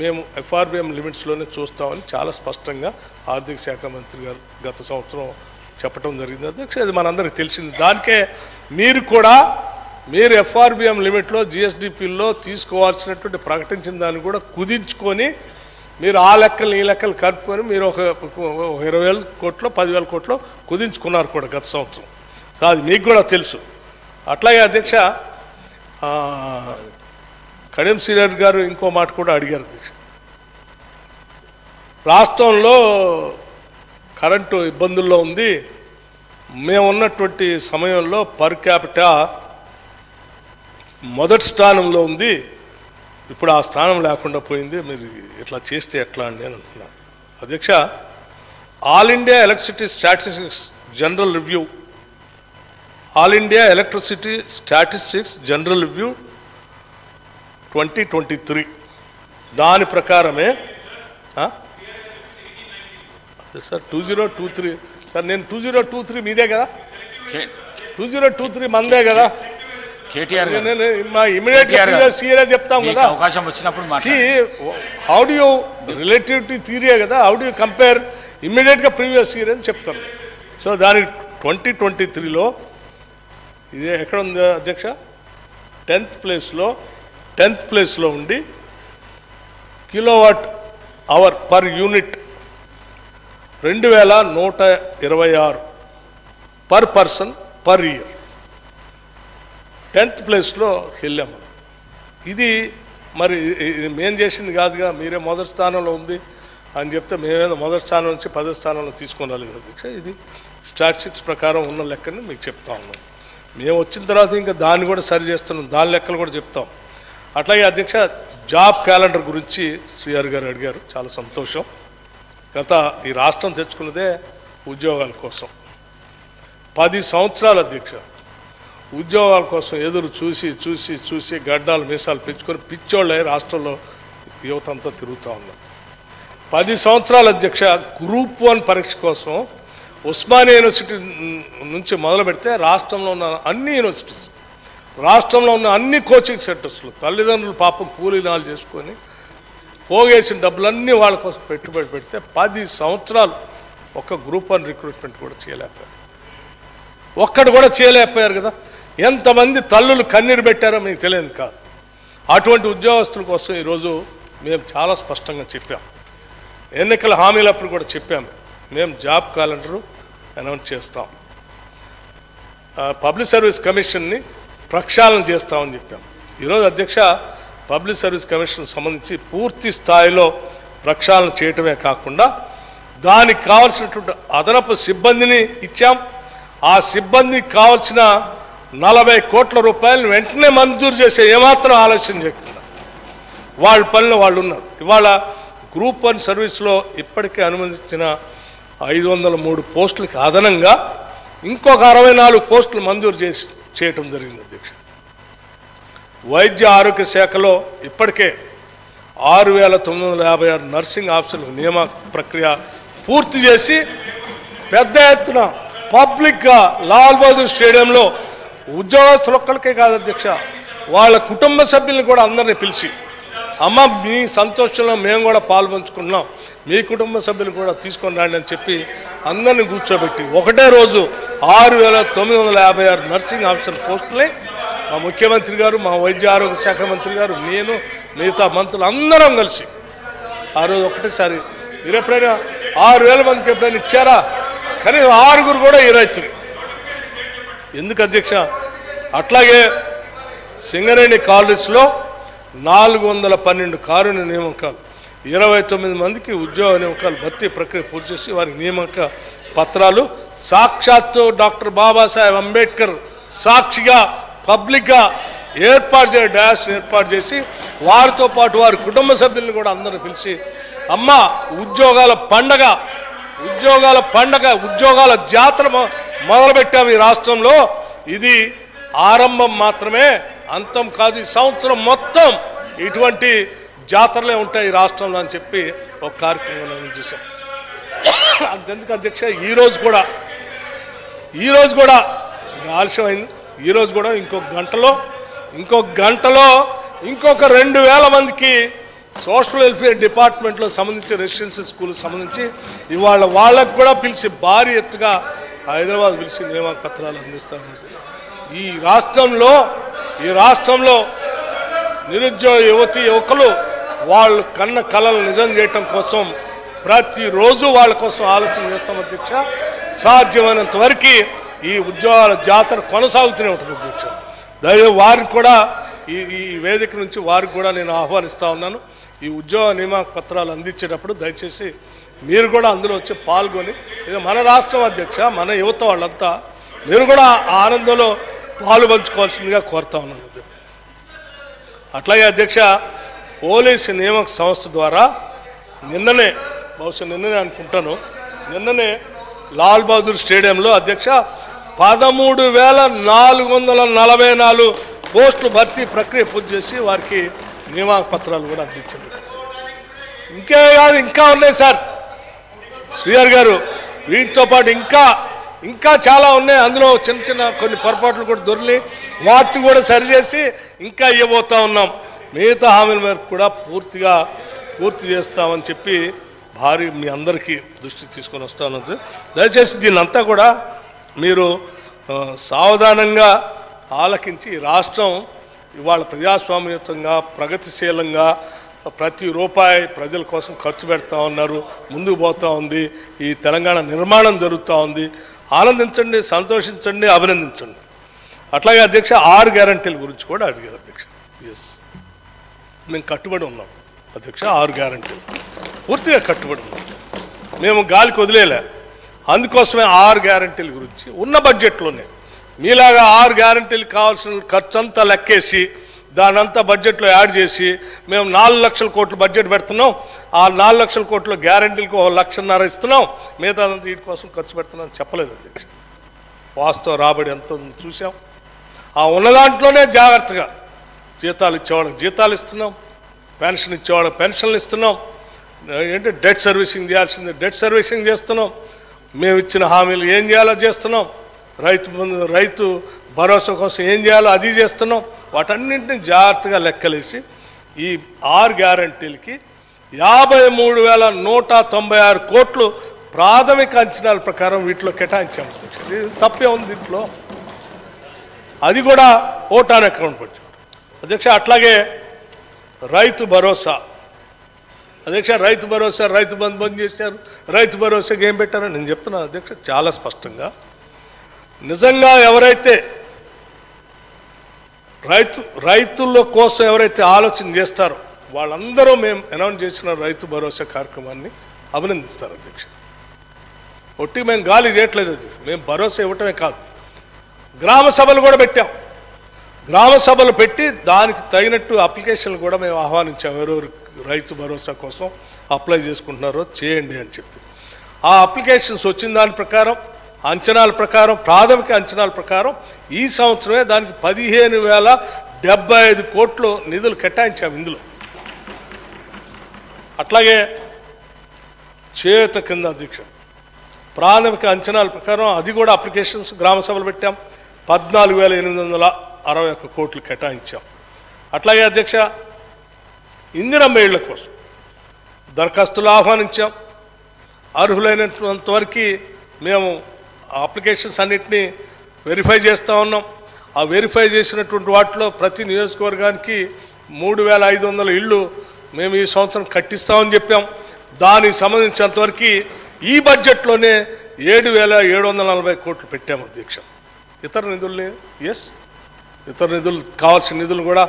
మేము ఎఫ్ఆర్బిఎం లిమిట్స్లోనే చూస్తామని చాలా స్పష్టంగా ఆర్థిక శాఖ మంత్రి గారు గత సంవత్సరం చెప్పడం జరిగింది అధ్యక్ష. అది మనందరికీ తెలిసింది. దానికే మీరు ఎఫ్ఆర్బిఎం లిమిట్లో జిఎస్డిపిలో తీసుకోవాల్సినటువంటి ప్రకటించిన దాన్ని కూడా కుదించుకొని మీరు ఆ లెక్కలు ఈ లెక్కలు కలుపుకొని మీరు ఒక 20,000 కోట్లు 10,000 కోట్లు కుదించుకున్నారు కూడా గత సంవత్సరం. సో అది మీకు కూడా తెలుసు. అట్లాగే అధ్యక్ష కడియం శ్రీహరి గారు ఇంకో మాట కూడా అడిగారు అధ్యక్ష. రాష్ట్రంలో కరెంటు ఇబ్బందుల్లో ఉంది, మేము ఉన్నటువంటి సమయంలో పర్ క్యాపిటా మొదటి స్థానంలో ఉంది, ఇప్పుడు ఆ స్థానం లేకుండా పోయింది, మీరు ఇట్లా చేస్తే ఎట్లా అండి అని అంటున్నారు అధ్యక్ష. All India electricity statistics general review 2023 దాని ప్రకారమే సార్ 2023 సార్ నేను 2023 మీదే కదా, 2023 మందే కదా, ఇమీడియట్గా చెప్తాం కదా. అవకాశం వచ్చినప్పుడు how do you relativity theory కదా, హౌ డు యూ కంపేర్ ఇమీడియట్గా ప్రీవియస్ ఇయర్ అని చెప్తాను. సో దానికి 2023లో ఇదే ఎక్కడ ఉంది అధ్యక్ష, 10th ప్లేస్లో ఉండి kilowatt hour per unit 2,126 per person per year 10th ప్లేస్లో వెళ్ళాము. ఇది మరి మేం చేసింది కాదుగా, మీరే మొదటి స్థానంలో ఉంది అని చెప్తే మేమేదో మొదటి స్థానం నుంచి 10వ స్థానంలో తీసుకొని రాలేదు అధ్యక్ష. ఇది స్టాటిస్టిక్స్ ప్రకారం ఉన్న లెక్కని మీకు చెప్తా ఉన్నాం. మేము వచ్చిన తర్వాత ఇంకా దాన్ని కూడా సరి చేస్తున్నాం, దాని లెక్కలు కూడా చెప్తాం. అట్లాగే అధ్యక్ష జాబ్ క్యాలెండర్ గురించి శ్రీహరి గారు అడిగారు, చాలా సంతోషం. గత ఈ రాష్ట్రం తెచ్చుకున్నదే ఉద్యోగాల కోసం. 10 సంవత్సరాలు అధ్యక్ష ఉద్యోగాల కోసం ఎదురు చూసి గడ్డాలు మీసాలు పెంచుకొని పిచ్చోళ్ళే రాష్ట్రంలో యువత అంతా తిరుగుతూ ఉన్నారు. 10 సంవత్సరాలు అధ్యక్ష గ్రూప్ 1 పరీక్ష కోసం ఉస్మానియా యూనివర్సిటీ నుంచి మొదలు పెడితే రాష్ట్రంలో ఉన్న అన్ని యూనివర్సిటీస్, రాష్ట్రంలో ఉన్న అన్ని కోచింగ్ సెంటర్స్లో తల్లిదండ్రులు పాపం కూలీనాలు చేసుకొని పోగేసిన డబ్బులన్నీ వాళ్ళ కోసం పెట్టుబడి పెడితే 10 సంవత్సరాలు ఒక గ్రూప్ 1 రిక్రూట్మెంట్ కూడా చేయలేకపోయారు. ఒక్కడు కూడా చేయలేకపోయారు కదా. ఎంతమంది తల్లులు కన్నీరు పెట్టారో మీకు తెలియదు కాదు. అటువంటి ఉద్యోగస్తుల కోసం ఈరోజు మేము చాలా స్పష్టంగా చెప్పాం. ఎన్నికల హామీలప్పుడు కూడా చెప్పాము, మేము జాబ్ క్యాలెండరు అనౌన్స్ చేస్తాం, పబ్లిక్ సర్వీస్ కమిషన్ని ప్రక్షాళన చేస్తామని చెప్పాం. ఈరోజు అధ్యక్ష పబ్లిక్ సర్వీస్ కమిషన్ సంబంధించి పూర్తి స్థాయిలో ప్రక్షాళన చేయటమే కాకుండా దానికి కావాల్సినటువంటి అదనపు సిబ్బందిని ఇచ్చాం. ఆ సిబ్బందికి కావాల్సిన 40 కోట్ల రూపాయలు వెంటనే మంజూరు చేసే ఏమాత్రం ఆలోచన చేయకుండా వాళ్ళ పనిలో వాళ్ళు ఉన్నారు. ఇవాళ గ్రూప్ 1 సర్వీస్లో ఇప్పటికే అనుమతించిన 503 పోస్టులకి అదనంగా ఇంకొక 64 పోస్టులు మంజూరు చేయటం జరిగింది అధ్యక్ష. వైద్య ఆరోగ్య శాఖలో ఇప్పటికే 6,956 నర్సింగ్ ఆఫీసర్లకు నియామక ప్రక్రియ పూర్తి చేసి పెద్ద ఎత్తున పబ్లిక్గా లాల్ బహదూర్ స్టేడియంలో ఉద్యోగస్తులు ఒక్కరికే కాదు అధ్యక్ష, వాళ్ళ కుటుంబ సభ్యులను కూడా అందరినీ పిలిచి, అమ్మ మీ సంతోషంలో మేము కూడా పాల్పంచుకున్నాం, మీ కుటుంబ సభ్యులు కూడా తీసుకొని రండి అని చెప్పి అందరినీ కూర్చోబెట్టి ఒకటే రోజు 6,956 నర్సింగ్ ఆఫీసర్ పోస్టులే మా ముఖ్యమంత్రి గారు, మా వైద్య ఆరోగ్య శాఖ మంత్రి గారు, నేను, మిగతా మంత్రులు అందరం కలిసి ఆ రోజు ఒకటేసారి. మీరు ఎప్పుడైనా 6,000 మందికి ఎప్పుడైనా ఇచ్చారా? కానీ 6 కూడా ఈ రైతులు. ఎందుకు అధ్యక్ష? అట్లాగే సింగరేణి కాలేజ్లో 412 కారుణ్య నియామకాలు. 29 మందికి ఉద్యోగ నియామకాలు భర్తీ ప్రక్రియ పూర్తి చేసి వారికి నియామక పత్రాలు సాక్షాత్తు డాక్టర్ బాబాసాహెబ్ అంబేద్కర్ సాక్షిగా పబ్లిక్గా డాష్ ఏర్పాటు చేసి వారితో పాటు వారి కుటుంబ సభ్యులను కూడా అందరూ పిలిచి అమ్మ ఉద్యోగాల పండగ ఉద్యోగాల జాతర మొదలుపెట్టాము ఈ రాష్ట్రంలో. ఇది ఆరంభం మాత్రమే, అంతం కాదు. ఈ సంవత్సరం మొత్తం ఇటువంటి జాతరలే ఉంటాయి ఈ రాష్ట్రంలో అని చెప్పి ఒక కార్యక్రమం చూసాం. అంతెందుకు అధ్యక్ష, ఈరోజు కూడా ఆలస్యమైంది. ఈరోజు కూడా ఇంకొక గంటలో ఇంకొక 2000 మందికి సోషల్ వెల్ఫేర్ డిపార్ట్మెంట్లో సంబంధించి రెసిడెన్షియల్ స్కూల్కి సంబంధించి ఇవాళ వాళ్ళకు కూడా పిలిచి భారీ ఎత్తుగా హైదరాబాద్ పిలిచి నియామక పత్రాలు అందిస్తాం. ఈ రాష్ట్రంలో నిరుద్యోగ యువకులు వాళ్ళు కన్న కళలు నిజం చేయటం కోసం ప్రతిరోజు వాళ్ళ కోసం ఆలోచన చేస్తాం అధ్యక్ష. సాధ్యమైనంత వరకు ఈ ఉద్యోగాల జాతర కొనసాగుతూనే ఉంటుంది అధ్యక్ష. దయచేసి వారికి కూడా ఈ వేదిక నుంచి వారికి కూడా నేను ఆహ్వానిస్తూ ఉన్నాను. ఈ ఉద్యోగ నియామక పత్రాలు అందించేటప్పుడు దయచేసి మీరు కూడా అందులో వచ్చి పాల్గొని, ఇది మన రాష్ట్రం అధ్యక్ష, మన యువత వాళ్ళంతా మీరు కూడా ఆనందంలో పాలు పంచుకోవాల్సిందిగా కోరుతా ఉన్నాను. అట్లాగే అధ్యక్ష, పోలీసు నియామక సంస్థ ద్వారా నిన్ననే అనుకుంటాను, లాల్ బహదూర్ స్టేడియంలో అధ్యక్ష 13,444 పోస్టులు భర్తీ ప్రక్రియ పూర్తి చేసి వారికి నియామక పత్రాలు కూడా అందించింది. ఇంకా ఉన్నాయి సార్ శ్రీహర్ గారు, వీటితో పాటు ఇంకా చాలా ఉన్నాయి. అందులో చిన్న కొన్ని పొరపాట్లు కూడా దొరికి వాటిని కూడా సరిచేసి ఇంకా ఇవ్వబోతా ఉన్నాం. మిగతా హామీల మేరకు కూడా పూర్తి చేస్తామని చెప్పి మీ అందరికీ దృష్టికి తీసుకొని వస్తా ఉన్నది. దయచేసి దీన్నంతా కూడా మీరు సావధానంగా ఆలకించి, రాష్ట్రం ఇవాళ ప్రజాస్వామ్యయుతంగా ప్రగతిశీలంగా ప్రతి రూపాయి ప్రజల కోసం ఖర్చు పెడతా ఉన్నారు, ముందుకు పోతూ ఉంది. ఈ తెలంగాణ నిర్మాణం జరుగుతూ ఉంది. ఆనందించండి, సంతోషించండి, అభినందించండి. అట్లాగే అధ్యక్ష 6 గ్యారంటీల గురించి కూడా అడిగారు అధ్యక్ష. మేము కట్టుబడి ఉన్నాం అధ్యక్ష, 6 గ్యారంటీలు పూర్తిగా కట్టుబడి ఉన్నాం, మేము గాలికి వదిలేలే. అందుకోసమే 6 గ్యారంటీల గురించి ఉన్న బడ్జెట్లోనే మీలాగా 6 గ్యారంటీలకు కావాల్సిన ఖర్చు అంతా లెక్కేసి దానంతా బడ్జెట్లో యాడ్ చేసి మేము 4 లక్షల కోట్లు బడ్జెట్ పెడుతున్నాం. ఆ 4 లక్షల కోట్ల గ్యారంటీలకు 1,5 లక్షన్నర ఇస్తున్నాం, మిగతాదంతా వీటి కోసం ఖర్చు పెడుతున్నాం చెప్పలేదు అధ్యక్ష. వాస్తవ రాబడి ఎంత చూసాం. ఆ ఉన్న దాంట్లోనే జాగ్రత్తగా జీతాలు ఇచ్చేవాళ్ళకి జీతాలు ఇస్తున్నాం, పెన్షన్ ఇచ్చేవాళ్ళకి పెన్షన్లు ఇస్తున్నాం. ఏంటి డెట్ సర్వీసింగ్ చేయాల్సింది డెట్ సర్వీసింగ్ చేస్తున్నాం. మేము ఇచ్చిన హామీలు ఏం చేయాలో చేస్తున్నాం. రైతు భరోసా కోసం ఏం చేయాలో అది చేస్తున్నాం. వాటన్నింటినీ జాగ్రత్తగా లెక్కలేసి ఈ 6 గ్యారంటీలకి 53,196 కోట్లు ప్రాథమిక అంచనాల ప్రకారం వీటిలో కేటాయించాము అధ్యక్ష. తప్పే ఉంది దీంట్లో, అది కూడా ఓటాన్ అకౌంట్ బడ్జెట్ అధ్యక్ష. అట్లాగే రైతు భరోసా అధ్యక్ష, రైతు బంద్ చేశారు. రైతు భరోసాకి ఏం పెట్టారని నేను చెప్తున్నాను అధ్యక్ష చాలా స్పష్టంగా. నిజంగా ఎవరైతే రైతుల కోసం ఎవరైతే ఆలోచన చేస్తారో వాళ్ళందరూ మేము అనౌన్స్ చేసిన రైతు భరోసా కార్యక్రమాన్ని అభినందిస్తారు అధ్యక్ష. ఒట్టి మేము గాలి చేయట్లేదు, అది మేము భరోసా ఇవ్వటమే కాదు, గ్రామ సభలు కూడా పెట్టాం. గ్రామ సభలు పెట్టి దానికి తగినట్టు అప్లికేషన్లు కూడా మేము ఆహ్వానించాం. ఎవరెవరు రైతు భరోసా కోసం అప్లై చేసుకుంటున్నారో చేయండి అని చెప్పి ఆ అప్లికేషన్స్ వచ్చిన దాని ప్రకారం అంచనాల ప్రకారం ప్రాథమిక అంచనాల ప్రకారం ఈ సంవత్సరమే దానికి 15,075 కోట్లు నిధులు కేటాయించాము ఇందులో. అట్లాగే చేయూత కింద అధ్యక్ష ప్రాథమిక అంచనాల ప్రకారం అది కూడా అప్లికేషన్స్ గ్రామ సభలు పెట్టాం. 14,861 కోట్లు కేటాయించాం. అట్లాగే అధ్యక్ష ఇందిరమ్మ ఇళ్ల కోసం దరఖాస్తులు ఆహ్వానించాం. అర్హులైనంత వరకు మేము అప్లికేషన్స్ అన్నింటినీ వెరిఫై చేస్తూ ఉన్నాం. ఆ వెరిఫై చేసినటువంటి వాటిలో ప్రతి నియోజకవర్గానికి 3,500 ఇళ్ళు మేము ఈ సంవత్సరం కట్టిస్తామని చెప్పాం. దానికి సంబంధించినంతవరకు ఈ బడ్జెట్లోనే 7,740 కోట్లు పెట్టాము అధ్యక్ష. ఇతర నిధుల్ని ఇతర నిధులు కావాల్సిన నిధులు కూడా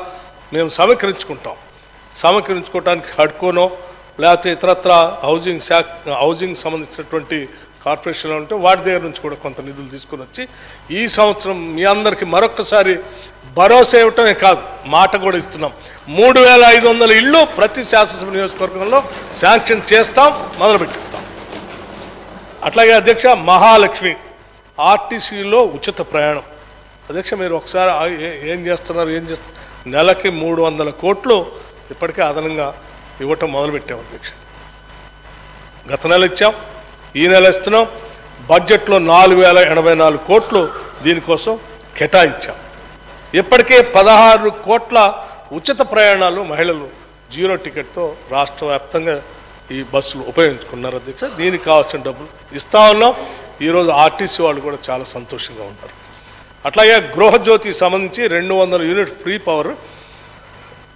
మేము సమీకరించుకోవటానికి హడ్కోనో లేకపోతే ఇతరత్ర హౌజింగ్ సంబంధించినటువంటి కార్పొరేషన్లు ఉంటే వాటి దగ్గర నుంచి కూడా కొంత నిధులు తీసుకొని వచ్చి ఈ సంవత్సరం మీ అందరికీ మరొకసారి భరోసా ఇవ్వటమే కాదు, మాట కూడా ఇస్తున్నాం. 3500 ఇళ్ళు ప్రతి శాసనసభ నియోజకవర్గంలో శాంక్షన్ చేస్తాం, మొదలుపెట్టిస్తాం. అట్లాగే అధ్యక్ష, మహాలక్ష్మి ఆర్టీసీలో ఉచిత ప్రయాణం. అధ్యక్ష, మీరు ఒకసారి ఏం చేస్తున్నారు నెలకి 300 కోట్లు ఇప్పటికే అదనంగా ఇవ్వటం మొదలుపెట్టాం అధ్యక్ష. గత నెల ఇచ్చాం, ఈ నెల ఇస్తున్నాం. బడ్జెట్లో 4084 కోట్లు దీనికోసం కేటాయించాం. ఇప్పటికే 16 కోట్ల ఉచిత ప్రయాణాలు మహిళలు 0 టికెట్తో రాష్ట్ర వ్యాప్తంగా ఈ బస్సులు ఉపయోగించుకున్నారు అధ్యక్ష. దీనికి కావాల్సిన డబ్బులు ఇస్తా ఉన్నాం. ఈరోజు ఆర్టీసీ వాళ్ళు కూడా చాలా సంతోషంగా ఉన్నారు. అట్లాగే గృహజ్యోతికి సంబంధించి 200 యూనిట్ ఫ్రీ పవర్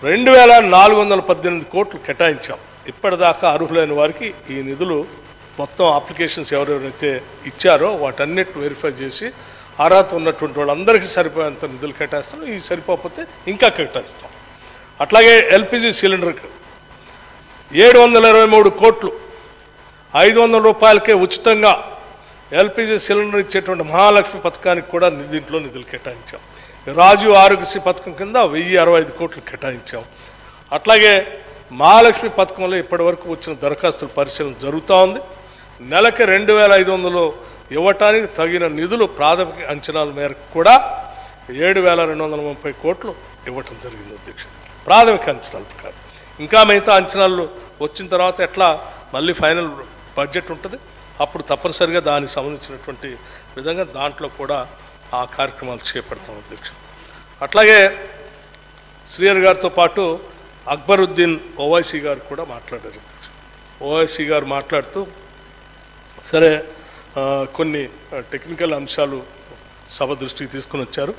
2418 కోట్లు కేటాయించాం. ఇప్పటిదాకా అర్హులైన వారికి ఈ నిధులు మొత్తం అప్లికేషన్స్ ఎవరెవరైతే ఇచ్చారో వాటన్నిటి వెరిఫై చేసి అర్హత ఉన్నటువంటి వాళ్ళందరికీ సరిపోయేంత నిధులు కేటాయిస్తాం. ఈ సరిపోకపోతే ఇంకా కేటాయిస్తాం. అట్లాగే ఎల్పిజి సిలిండర్కి 723 కోట్లు 500 రూపాయలకే ఉచితంగా ఎల్పిజి సిలిండర్ ఇచ్చేటువంటి మహాలక్ష్మి పథకానికి కూడా దీంట్లో నిధులు కేటాయించాం. రాజీవ్ ఆరోగ్యశ్రీ పథకం కింద 1065 కోట్లు కేటాయించాం. అట్లాగే మహాలక్ష్మి పథకంలో ఇప్పటి వరకు వచ్చిన దరఖాస్తుల పరిశీలన జరుగుతూ ఉంది. నెలకి 2500 ఇవ్వటానికి తగిన నిధులు ప్రాథమిక అంచనాల మేరకు కూడా 7230 కోట్లు ఇవ్వటం జరిగింది అధ్యక్ష. ప్రాథమిక అంచనాల ప్రకారం ఇంకా మిగతా అంచనాలు వచ్చిన తర్వాత ఎట్లా మళ్ళీ ఫైనల్ బడ్జెట్ ఉంటుంది, అప్పుడు తప్పనిసరిగా దానికి సంబంధించినటువంటి విధంగా దాంట్లో కూడా ఆ కార్యక్రమాలు చేపడతాం అధ్యక్ష. అట్లాగే శ్రీహరి గారితో పాటు అక్బరుద్దీన్ ఓవైసీ గారు కూడా మాట్లాడారు అధ్యక్ష. ఓవైసీ గారు మాట్లాడుతూ సరే కొన్ని టెక్నికల్ అంశాలు సభ దృష్టికి తీసుకుని వచ్చారు.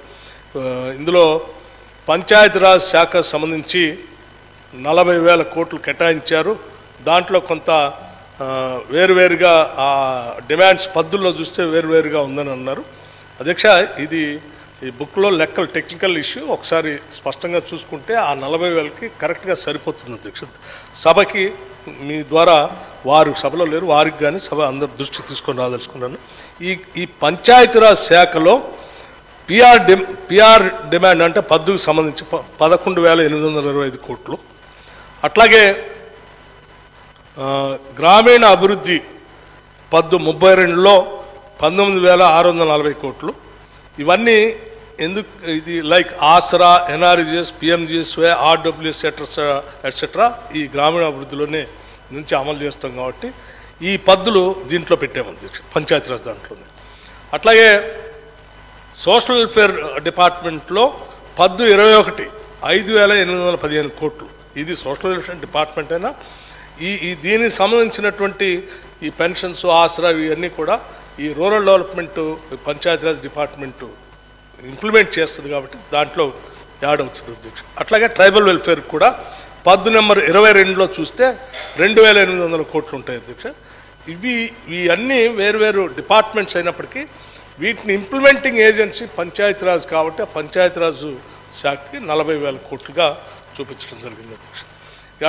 ఇందులో పంచాయతీరాజ్ శాఖకు సంబంధించి 40,000 కోట్లు కేటాయించారు. దాంట్లో కొంత వేరువేరుగా ఆ డిమాండ్స్ పద్ధతుల్లో చూస్తే వేరువేరుగా ఉందని అన్నారు అధ్యక్ష. ఇది ఈ బుక్లో లెక్కలు టెక్నికల్ ఇష్యూ ఒకసారి స్పష్టంగా చూసుకుంటే ఆ 40,000కి కరెక్ట్గా సరిపోతుంది అధ్యక్ష. సభకి మీ ద్వారా వారు సభలో లేరు, వారికి కానీ సభ అందరు దృష్టి తీసుకొని రాదలుచుకున్నాను. ఈ పంచాయతీరాజ్ శాఖలో పిఆర్ డిమాండ్ అంటే పద్దుకు సంబంధించి 11,825 కోట్లు. అట్లాగే గ్రామీణ అభివృద్ధి పద్దు 32లో 19,640 కోట్లు. ఇవన్నీ ఎందుకు ఇది లైక్ ఆసరా, ఎన్ఆర్జిఎస్, పిఎంజిఎస్వై, ఆర్డబ్ల్యూఎస్ ఎట్సెట్రా ఈ గ్రామీణ అభివృద్ధిలోనే నుంచి అమలు చేస్తాం కాబట్టి ఈ పద్దులు దీంట్లో పెట్టాము అధ్యక్ష, పంచాయతీరాజ్ దాంట్లోనే. అట్లాగే సోషల్ వెల్ఫేర్ డిపార్ట్మెంట్లో పద్దు 21 5,815 కోట్లు. ఇది సోషల్ వెల్ఫేర్ డిపార్ట్మెంట్ అయినా ఈ దీనికి సంబంధించినటువంటి ఈ పెన్షన్స్, ఆసరా ఇవన్నీ కూడా ఈ rural development Panchayati Raj department implement చేస్తుంది కాబట్టి దాంట్లో యాడ్ అవుతుంది అధ్యక్ష. అట్లాగే ట్రైబల్ వెల్ఫేర్ కూడా పద్దు నెంబర్ 22లో చూస్తే 2,800 కోట్లు ఉంటాయి అధ్యక్ష. ఇవి అన్నీ వేరువేరు డిపార్ట్మెంట్స్ అయినప్పటికీ వీటిని ఇంప్లిమెంటింగ్ ఏజెన్సీ పంచాయతీరాజ్ కాబట్టి ఆ పంచాయతీరాజు శాఖకి 40,000 కోట్లుగా చూపించడం జరిగింది అధ్యక్ష.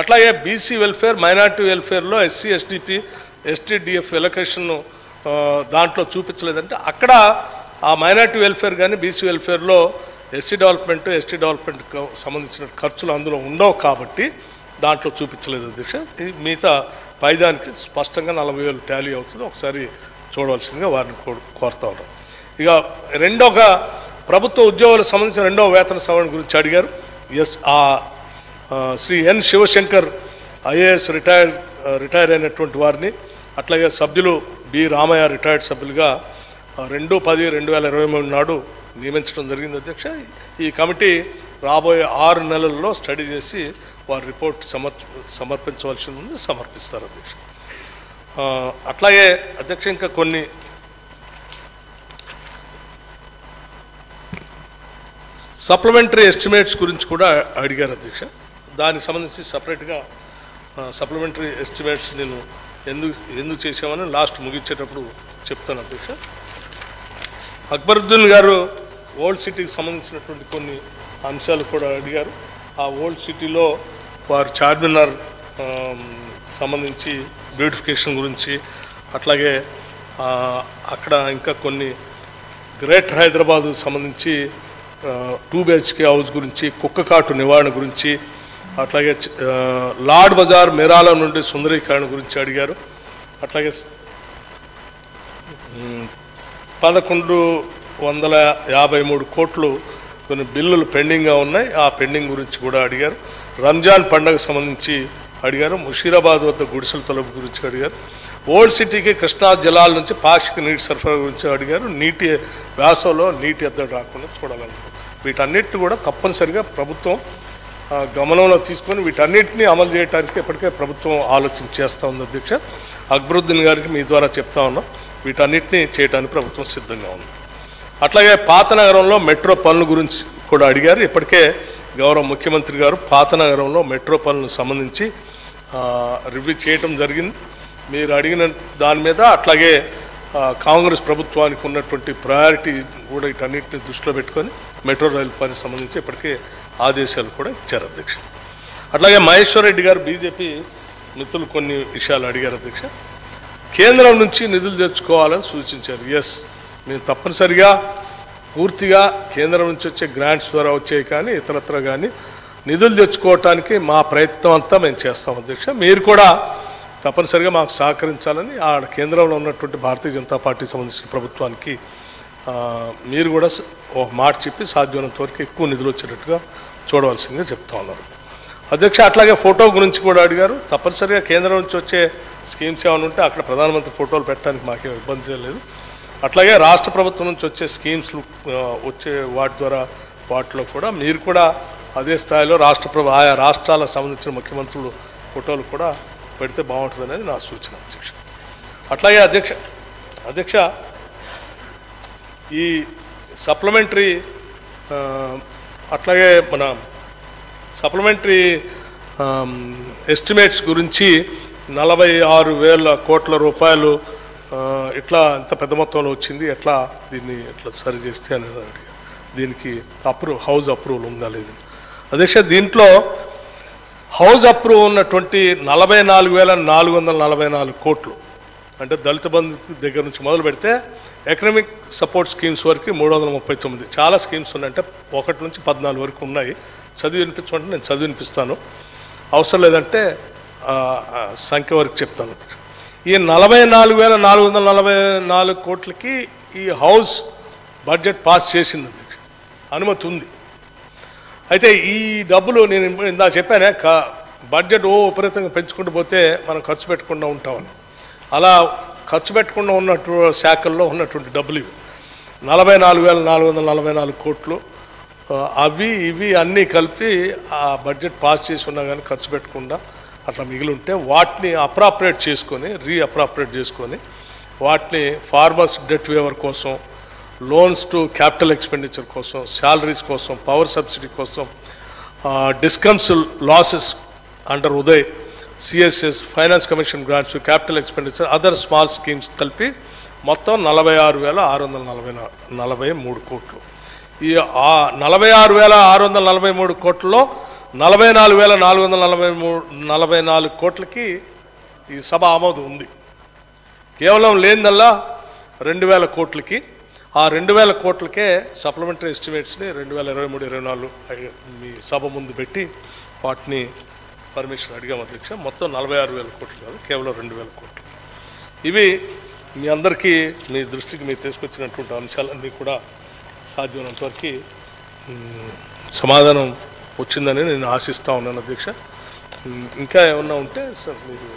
అట్లాగే బీసీ వెల్ఫేర్, మైనార్టీ వెల్ఫేర్లో ఎస్సీ, ఎస్డిపి, ఎస్టీడిఎఫ్ ఎలొకేషన్ దాంట్లో చూపించలేదంటే అక్కడ ఆ మైనార్టీ వెల్ఫేర్ కానీ బీసీ వెల్ఫేర్లో ఎస్సీ డెవలప్మెంట్, ఎస్టీ డెవలప్మెంట్కి సంబంధించిన ఖర్చులు అందులో ఉండవు కాబట్టి దాంట్లో చూపించలేదు అధ్యక్ష. మిగతా పైదానికి స్పష్టంగా 40,000 టాలీ అవుతుంది. ఒకసారి చూడవలసిందిగా వారిని కోరుతా ఉన్నాం. ఇక రెండొక ప్రభుత్వ ఉద్యోగులకు సంబంధించిన రెండవ వేతన సవరణ గురించి అడిగారు. శ్రీ ఎన్ శివశంకర్ ఐఏఎస్ రిటైర్ అయినటువంటి వారిని, అట్లాగే సభ్యులు బి రామయ్య రిటైర్డ్ సభ్యులుగా 2/10/2023 నాడు నియమించడం జరిగింది అధ్యక్ష. ఈ కమిటీ రాబోయే 6 నెలల్లో స్టడీ చేసి వారి రిపోర్ట్ సమర్పించవలసి ఉంది, సమర్పిస్తారు అధ్యక్ష. అట్లాగే అధ్యక్ష ఇంకా కొన్ని సప్లిమెంటరీ ఎస్టిమేట్స్ గురించి కూడా అడిగారు అధ్యక్ష. దానికి సంబంధించి సపరేట్గా సప్లిమెంటరీ ఎస్టిమేట్స్ నేను ఎందుకు చేసామని లాస్ట్ ముగించేటప్పుడు చెప్తాను అధ్యక్ష. అక్బరుద్దీన్ గారు ఓల్డ్ సిటీకి సంబంధించినటువంటి కొన్ని అంశాలు కూడా అడిగారు. ఆ ఓల్డ్ సిటీలో వారు చార్మినార్ సంబంధించి బ్యూటిఫికేషన్ గురించి, అట్లాగే అక్కడ ఇంకా కొన్ని గ్రేటర్ హైదరాబాద్ సంబంధించి 2 BHK హౌస్ గురించి, కుక్కకాటు నివారణ గురించి, అట్లాగే లాడ్ బజార్ మేరాల నుండి సుందరీకరణ గురించి అడిగారు. అట్లాగే 1153 కోట్లు కొన్ని బిల్లులు పెండింగ్గా ఉన్నాయి, ఆ పెండింగ్ గురించి కూడా అడిగారు. రంజాన్ పండుగ సంబంధించి అడిగారు. ముషీరాబాద్ వద్ద గుడిసెల తొలగింపు గురించి అడిగారు. ఓల్డ్ సిటీకి కృష్ణా జలాల నుంచి పాక్షిక నీటి సరఫరా గురించి అడిగారు. నీటి వేసవిలో నీటి ఎద్దడి రాకుండా చూడాలన్నారు. వీటన్నిటిని కూడా తప్పనిసరిగా ప్రభుత్వం గమనంలో తీసుకొని వీటన్నిటిని అమలు చేయడానికి ఇప్పటికే ప్రభుత్వం ఆలోచన చేస్తూ ఉంది. అధ్యక్ష, అక్బరుద్దీన్ గారికి మీ ద్వారా చెప్తా ఉన్నాం, వీటన్నిటిని చేయడానికి ప్రభుత్వం సిద్ధంగా ఉంది. అట్లాగే పాత నగరంలో మెట్రో పనుల గురించి కూడా అడిగారు. ఇప్పటికే గౌరవ ముఖ్యమంత్రి గారు పాత నగరంలో మెట్రో పనులకు సంబంధించి రివ్యూ చేయటం జరిగింది. మీరు అడిగిన దాని మీద అట్లాగే కాంగ్రెస్ ప్రభుత్వానికి ఉన్నటువంటి ప్రయారిటీ కూడా వీటన్నిటిని దృష్టిలో పెట్టుకొని మెట్రో రైలు పనికి సంబంధించి ఇప్పటికే ఆదేశాలు కూడా ఇచ్చారు. అధ్యక్ష, అట్లాగే మహేశ్వర్ రెడ్డి గారు బీజేపీ మిత్రులు కొన్ని విషయాలు అడిగారు. అధ్యక్ష, కేంద్రం నుంచి నిధులు తెచ్చుకోవాలని సూచించారు. ఎస్, మేము తప్పనిసరిగా పూర్తిగా కేంద్రం నుంచి వచ్చే గ్రాంట్స్ ద్వారా వచ్చాయి, కానీ ఇతరత్ర కానీ నిధులు తెచ్చుకోవటానికి మా ప్రయత్నం అంతా మేము చేస్తాం. అధ్యక్ష, మీరు కూడా తప్పనిసరిగా మాకు సహకరించాలని ఆ కేంద్రంలో ఉన్నటువంటి భారతీయ జనతా పార్టీకి సంబంధించిన ప్రభుత్వానికి మీరు కూడా ఒక మాట చెప్పి సాధ్యమైనంత వరకు ఎక్కువ నిధులు వచ్చేటట్టుగా చూడవలసిందిగా చెప్తా ఉన్నారు. అధ్యక్ష, అట్లాగే ఫోటో గురించి కూడా అడిగారు. తప్పనిసరిగా కేంద్రం నుంచి వచ్చే స్కీమ్స్ ఏమైనా ఉంటే అక్కడ ప్రధానమంత్రి ఫోటోలు పెట్టడానికి మాకేం ఇబ్బంది లేదు. అట్లాగే రాష్ట్ర ప్రభుత్వం నుంచి వచ్చే స్కీమ్స్లు వచ్చే వాటి ద్వారా వాటిలో కూడా మీరు కూడా అదే స్థాయిలో ఆయా రాష్ట్రాలకు సంబంధించిన ముఖ్యమంత్రులు ఫోటోలు కూడా పెడితే బాగుంటుందనేది నా సూచన. అధ్యక్ష, అట్లాగే అధ్యక్ష ఈ సప్లిమెంటరీ అట్లాగే మన సప్లిమెంటరీ ఎస్టిమేట్స్ గురించి 46,000 కోట్ల రూపాయలు ఇట్లా ఎంత పెద్ద మొత్తంలో వచ్చింది, ఎట్లా దీన్ని ఎట్లా సరి చేస్తే అని అడిగారు. దీనికి హౌస్ అప్రూవల్ ఉందా లేదు. అధ్యక్ష, దీంట్లో హౌస్ అప్రూవ్ ఉన్నటువంటి 44,444 కోట్లు, అంటే దళిత బంధు దగ్గర నుంచి మొదలు పెడితే ఎకనామిక్ సపోర్ట్ స్కీమ్స్ వరకు 339. చాలా స్కీమ్స్ ఉన్నాయంటే 1 నుంచి 14 వరకు ఉన్నాయి. చదివి వినిపించమంటే నేను చదివి వినిపిస్తాను, అవసరం లేదంటే సంఖ్య వరకు చెప్తాను. ఈ 44,444 కోట్లకి ఈ హౌస్ బడ్జెట్ పాస్ చేసింది. అనుమతి ఉంది. అయితే ఈ డబ్బులు నేను ఇందా చెప్పానే బడ్జెట్ విపరీతంగా పెంచుకుంటూ పోతే మనం ఖర్చు పెట్టకుండా ఉంటామని, అలా ఖర్చు పెట్టకుండా ఉన్నట్టు శాఖల్లో ఉన్నటువంటి డబ్బులు 44,444 కోట్లు అవి ఇవి అన్నీ కలిపి ఆ బడ్జెట్ పాస్ చేసి ఉన్నా కానీ ఖర్చు పెట్టకుండా అట్లా మిగిలి ఉంటే వాటిని అప్రాప్రియేట్ చేసుకొని రీఅప్రాప్రియేట్ చేసుకొని వాటిని ఫార్మర్స్ డెట్ వేవర్ కోసం, లోన్స్ టు క్యాపిటల్ ఎక్స్పెండిచర్ కోసం, శాలరీస్ కోసం, పవర్ సబ్సిడీ కోసం, discoms losses under Uday, CSS, finance commission grants, capital expenditure, other small schemes కలిపి మొత్తం 46,643 కోట్లు. ఈ 46,643 కోట్లలో 44,444 కోట్లకి ఈ సభ ఆమోదం ఉంది. కేవలం లేనిదల్లా 2,000 కోట్లకి, ఆ 2,000 కోట్లకే సప్లిమెంటరీ ఎస్టిమేట్స్ని 2023-24 మీ సభ ముందు పెట్టి వాటిని పర్మిషన్ అడిగాం. అధ్యక్ష, మొత్తం 46,000 కోట్లు కాదు, కేవలం 2,000 కోట్లు. ఇవి మీ అందరికీ మీ దృష్టికి మీరు తీసుకొచ్చినటువంటి అంశాలన్నీ కూడా సాధ్యమైనంత వరకు సమాధానం వచ్చిందని నేను ఆశిస్తూ ఉన్నాను. అధ్యక్ష, ఇంకా ఏమన్నా ఉంటే సార్ మీరు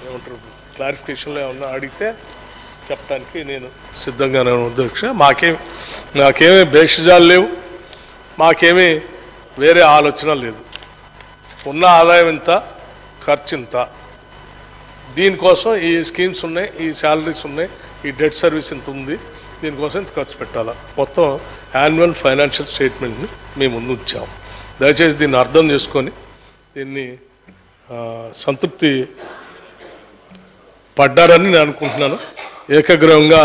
ఏమంటారు క్లారిఫికేషన్లో ఏమన్నా అడిగితే చెప్పడానికి నేను సిద్ధంగానే ఉన్నాను. అధ్యక్ష, నాకేమీ భేషజాలు లేవు, మాకేమీ వేరే ఆలోచన లేదు. ఉన్న ఆదాయం ఇంత, ఖర్చు ఇంత, దీనికోసం ఈ స్కీమ్స్ ఉన్నాయి, ఈ శాలరీస్ ఉన్నాయి, ఈ డెట్ సర్వీస్ ఇంత ఉంది, దీనికోసం ఇంత ఖర్చు పెట్టాలా, మొత్తం యాన్యువల్ ఫైనాన్షియల్ స్టేట్మెంట్ని మేము ముందు ఉంచాము. దయచేసి దీన్ని అర్థం చేసుకొని దీన్ని సంతృప్తి పడ్డారని నేను అనుకుంటున్నాను. ఏకగ్రీవంగా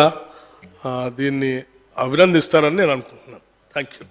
దీన్ని అభినందిస్తారని నేను అనుకుంటున్నాను. Thank you.